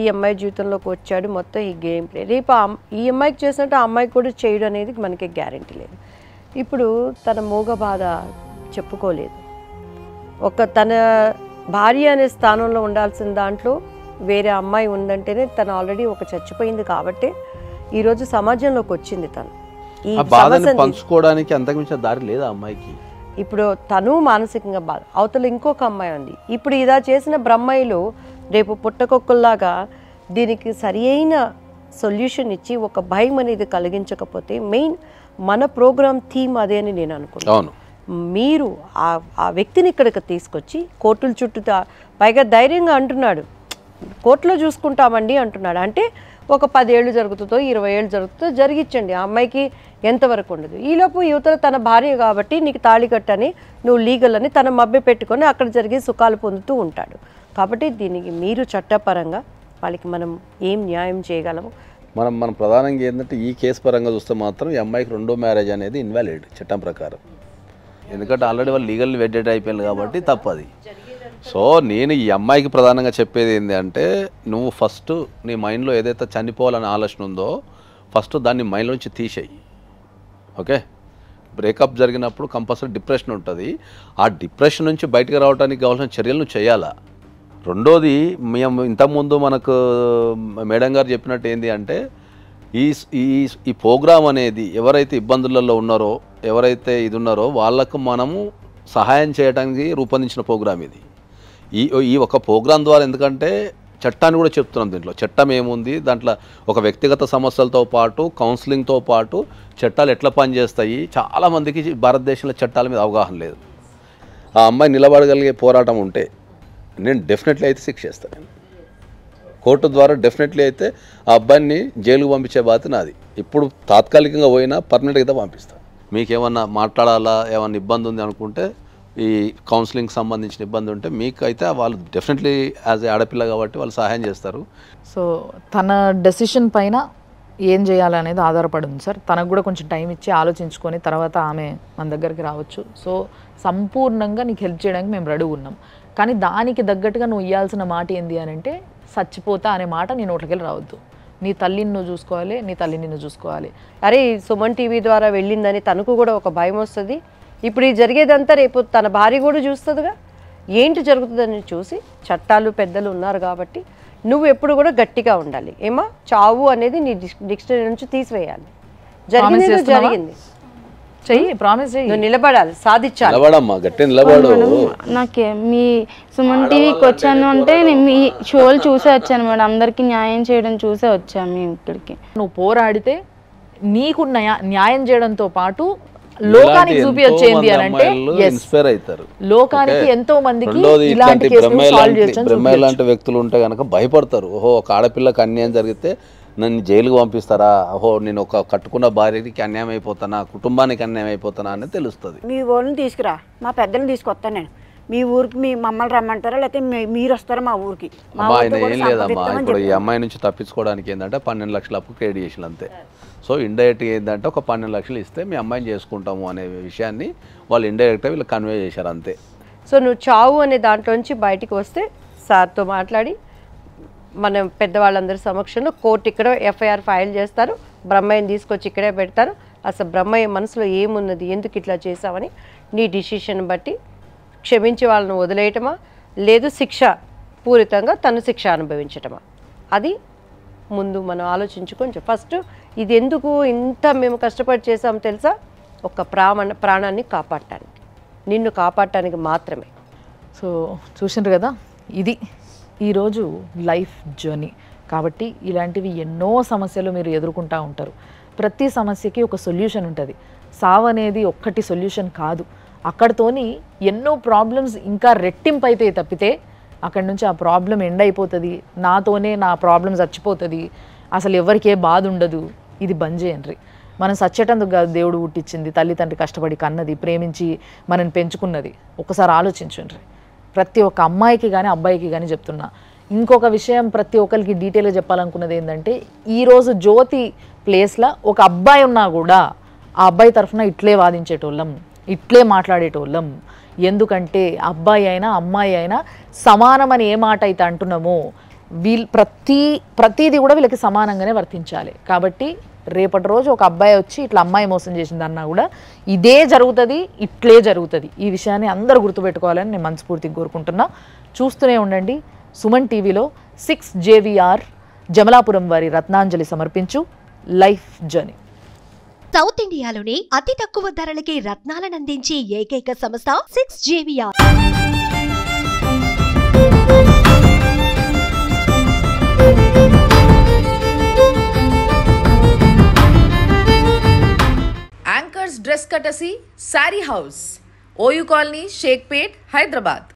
ఈ అమ్మాయి జీవితంలోకి వచ్చాడు, మొత్తం ఈ గేమ్ ప్లే. రేపు ఈ అమ్మాయికి చేసినట్టు ఆ అమ్మాయికి కూడా చేయడం అనేది మనకి గ్యారంటీ లేదు. ఇప్పుడు తన మూగ బాధ చెప్పుకోలేదు. తన భార్య అనే స్థానంలో ఉండాల్సిన దాంట్లో వేరే అమ్మాయి ఉందంటేనే తను ఆల్రెడీ చచ్చిపోయింది కాబట్టి ఈరోజు సమాజంలోకి వచ్చింది. తను ఈ బాధను పంచుకోవడానికి అంతకుమించిన దారి లేదా అమ్మాయికి. ఇప్పుడు తను మానసికంగా బాధ, అవతల ఇంకొక అమ్మాయి ఉంది. ఇప్పుడు ఇలా చేసిన బ్రహ్మయ్యలు రేపు పుట్టకొక్కల్లాగా దీనికి సరి అయిన సొల్యూషన్ ఇచ్చి ఒక భయం అనేది కలిగించకపోతే, మెయిన్ మన ప్రోగ్రామ్ థీమ్ అదే అని నేను అనుకుంటున్నాను. మీరు ఆ వ్యక్తిని ఇక్కడికి తీసుకొచ్చి కోర్టుల చుట్టూ, పైగా ధైర్యంగా అంటున్నాడు కోర్టులో చూసుకుంటామండి అంటున్నాడు. అంటే ఒక 10 ఏళ్ళు జరుగుతుందో 20 ఏళ్ళు జరుగుతుందో జరిగించండి, ఆ అమ్మాయికి ఎంతవరకు ఉండదు. ఈలోపు యువతల తన భార్య కాబట్టి నీకు తాళి కట్టని, నువ్వు లీగల్ అని తన మభ్య పెట్టుకొని అక్కడ జరిగే సుఖాలు పొందుతూ ఉంటాడు. కాబట్టి దీనికి మీరు చట్టపరంగా వాళ్ళకి మనం ఏం న్యాయం చేయగలము? మనం ప్రధానంగా ఏంటంటే ఈ కేసు పరంగా చూస్తే మాత్రం ఈ అమ్మాయికి 2వ మ్యారేజ్ అనేది ఇన్వాలిడ్ చట్టం ప్రకారం. ఎందుకంటే ఆల్రెడీ వాళ్ళు లీగల్ వెడ్డెడ్ అయిపోయింది కాబట్టి తప్పది. సో నేను ఈ అమ్మాయికి ప్రధానంగా చెప్పేది ఏంటి అంటే, నువ్వు ఫస్ట్ నీ మైండ్లో ఏదైతే చనిపోవాలనే ఆలోచన ఉందో ఫస్ట్ దాన్ని మైండ్లో నుంచి తీసేయి. ఓకే, బ్రేకప్ జరిగినప్పుడు కంపల్సరీ డిప్రెషన్ ఉంటుంది. ఆ డిప్రెషన్ నుంచి బయటకు రావడానికి కావాల్సిన చర్యలను చేయాలా. రెండోది, మేము ఇంతకుముందు మనకు మేడం గారు చెప్పినట్టు ఏంటి అంటే, ఈ ప్రోగ్రాం అనేది ఎవరైతే ఇబ్బందులలో ఉన్నారో, ఎవరైతే ఇది ఉన్నారో వాళ్ళకు మనము సహాయం చేయడానికి రూపొందించిన ప్రోగ్రాం ఇది. ఈ ఒక ప్రోగ్రాం ద్వారా, ఎందుకంటే చట్టాన్ని కూడా చెప్తున్నాం దీంట్లో. చట్టం ఏముంది దాంట్లో, ఒక వ్యక్తిగత సమస్యలతో పాటు కౌన్సిలింగ్తో పాటు చట్టాలు ఎట్లా పనిచేస్తాయి. చాలామందికి భారతదేశంలో చట్టాల మీద అవగాహన లేదు. ఆ అమ్మాయి నిలబడగలిగే పోరాటం ఉంటే నేను డెఫినెట్లీ అయితే శిక్షిస్తాను. కోర్టు ద్వారా డెఫినెట్లీ అయితే ఆ అబ్బాయిని జైలుకు పంపించే బాధ్యత నాది. ఇప్పుడు తాత్కాలికంగా పోయినా పర్మనెంట్గా అయితే పంపిస్తాను. మీకేమన్నా మాట్లాడాలా, ఏమన్నా ఇబ్బంది ఉంది అనుకుంటే, ఈ కౌన్సిలింగ్కి సంబంధించిన ఇబ్బంది ఉంటే మీకు అయితే వాళ్ళు డెఫినెట్లీ యాజ్ ఏ ఆడపిల్ల కాబట్టి వాళ్ళు సహాయం చేస్తారు. సో తన డెసిషన్ పైన ఏం చేయాలనేది ఆధారపడి ఉంది సార్. తనకు కూడా కొంచెం టైం ఇచ్చి ఆలోచించుకొని తర్వాత ఆమె మన దగ్గరికి రావచ్చు. సో సంపూర్ణంగా నీకు హెల్ప్ చేయడానికి మేము రెడీ ఉన్నాం. కానీ దానికి తగ్గట్టుగా నువ్వు ఇవ్వాల్సిన మాట ఏంది అని అంటే, చచ్చిపోతా అనే మాట నీ నోట్లకెళ్ళి రావద్దు. నీ తల్లిని నువ్వు చూసుకోవాలి, నీ తల్లిని నువ్వు చూసుకోవాలి. అరే సుమన్ టీవీ ద్వారా వెళ్ళిందని తనకు కూడా ఒక భయం వస్తుంది. ఇప్పుడు ఈ జరిగేదంతా రేపు తన భార్య కూడా చూస్తుందిగా, ఏంటి జరుగుతుందని చూసి. చట్టాలు పెద్దలు ఉన్నారు కాబట్టి నువ్వు ఎప్పుడు కూడా గట్టిగా ఉండాలి. ఏమా, చావు అనేది నీ డిక్షనరీ నుంచి తీసివేయాలి. జరిగింది చెయ్యి, ప్రామిస్ చెయ్యి, నువ్వు నిలబడాలి, సాధించాలి. నాకే మీ సుమన్ టీవీకి వచ్చాను అంటే మీ షోలు చూసే వచ్చాను మేడం, అందరికి న్యాయం చేయడం చూసే వచ్చాను మేము ఇక్కడికి. నువ్వు పోరాడితే నీకు న్యాయం చేయడంతో పాటు లోకానికి చూపించేంది అని అంటే ఇన్స్పైర్ అవుతారు. లోకానికి ఎంతో మందికి ఇలాంటి కేసులు సాల్వ్ చేయొచ్చు. బ్రహ్మయ్య లాంటి వ్యక్తులు ఉంటే కనుక భయపడతారు. ఓహో, ఒక ఆడపిల్లకి అన్యాయం జరిగితే నన్ను జైలుకు పంపిస్తారా, ఓహో నేను ఒక కట్టుకున్న భార్యకి అన్యాయం అయిపోతానా, కుటుంబానికి అన్యాయం అయిపోతానా అని తెలుస్తుంది. మీ వాళ్ళని తీసుకురా, మా పెద్దలను తీసుకొస్తాను నేను. మీ ఊరికి మీ మమ్మల్ని రమ్మంటారా, లేకపోతే మీరు వస్తారా మా ఊరికి? ఆయన ఏం లేదమ్మా, ఇప్పుడు ఈ అమ్మాయి నుంచి తప్పించుకోవడానికి ఏంటంటే 12 లక్షల అప్పు క్రియేట్ చేసిన అంతే. సో ఇండైరెక్ట్గా ఏంటంటే ఒక 12 లక్షలు ఇస్తే మీ అమ్మాయిని చేసుకుంటాము అనే విషయాన్ని వాళ్ళు ఇండైరెక్ట్గా వీళ్ళు కన్వే చేశారు అంతే. సో నువ్వు చావు అనే దాంట్లోంచి బయటికి వస్తే సార్తో మాట్లాడి మనం పెద్దవాళ్ళందరి సమక్షంలో కోర్టు ఇక్కడ ఎఫ్ఐఆర్ ఫైల్ చేస్తారు, బ్రహ్మయ్యని తీసుకొచ్చి ఇక్కడే పెడతారు. అసలు బ్రహ్మయ్య మనసులో ఏమున్నది, ఎందుకు ఇట్లా చేసావని నీ డిసిషన్ బట్టి క్షమించి వాళ్ళని వదిలేయటమా, లేదు శిక్ష పూరితంగా తను శిక్ష అనుభవించటమా? అది ముందు మనం ఆలోచించుకొని ఫస్ట్ ఇది ఎందుకు ఇంత మేము కష్టపడి చేసాం తెలుసా? ఒక ప్రాణాన్ని కాపాడటానికి, నిన్ను కాపాడటానికి మాత్రమే. సో చూసిండ్రు కదా, ఇది ఈరోజు లైఫ్ జర్నీ. కాబట్టి ఇలాంటివి ఎన్నో సమస్యలు మీరు ఎదుర్కొంటూ ఉంటారు. ప్రతి సమస్యకి ఒక సొల్యూషన్ ఉంటుంది. సావు అనేది ఒక్కటి సొల్యూషన్ కాదు. అక్కడితోని ఎన్నో ప్రాబ్లమ్స్ ఇంకా రెట్టింపు అయితే తప్పితే అక్కడి నుంచి ఆ ప్రాబ్లం ఎండ్ అయిపోతుంది, నాతోనే నా ప్రాబ్లం చచ్చిపోతుంది, అసలు ఎవరికే బాధ ఉండదు. ఇది బంద్ చేయండి. మనం సచ్చేటందుకు కాదు దేవుడు పుట్టించింది, తల్లిదండ్రి కష్టపడి కన్నది, ప్రేమించి మనని పెంచుకున్నది. ఒకసారి ఆలోచించండి. ప్రతి ఒక్క అమ్మాయికి కానీ అబ్బాయికి కానీ చెప్తున్నా. ఇంకొక విషయం ప్రతి ఒక్కరికి డీటెయిల్గా చెప్పాలనుకున్నది ఏంటంటే, ఈరోజు జ్యోతి ప్లేస్లో ఒక అబ్బాయి ఉన్నా కూడా ఆ అబ్బాయి తరఫున ఇట్లే వాదించేటోళ్ళం, ఇట్లే మాట్లాడేటోళ్ళం. ఎందుకంటే అబ్బాయి అయినా అమ్మాయి అయినా సమానమని ఏ మాట అయితే అంటున్నామో వీళ్ళు ప్రతిదీ కూడా వీళ్ళకి సమానంగానే వర్తించాలి. కాబట్టి రేపటి రోజు ఒక అబ్బాయి వచ్చి ఇట్లా అమ్మాయి మోసం చేసిందన్నా కూడా ఇదే జరుగుతుంది, ఇట్లే జరుగుతుంది. ఈ విషయాన్ని అందరూ గుర్తుపెట్టుకోవాలని నేను మనస్ఫూర్తిగా కోరుకుంటున్నా. చూస్తూనే ఉండండి సుమన్ టీవీలో 6JVR జమలాపురం వారి రత్నాంజలి సమర్పించు లైఫ్ జర్నీ. సౌత్ ఇండియాలోనే అతి తక్కువ ధరలకి రత్నాలనందించే ఏకైక సంస్థ 6JVR. Anchors dress courtesy sari house, OU colony, Shaikpet, Hyderabad.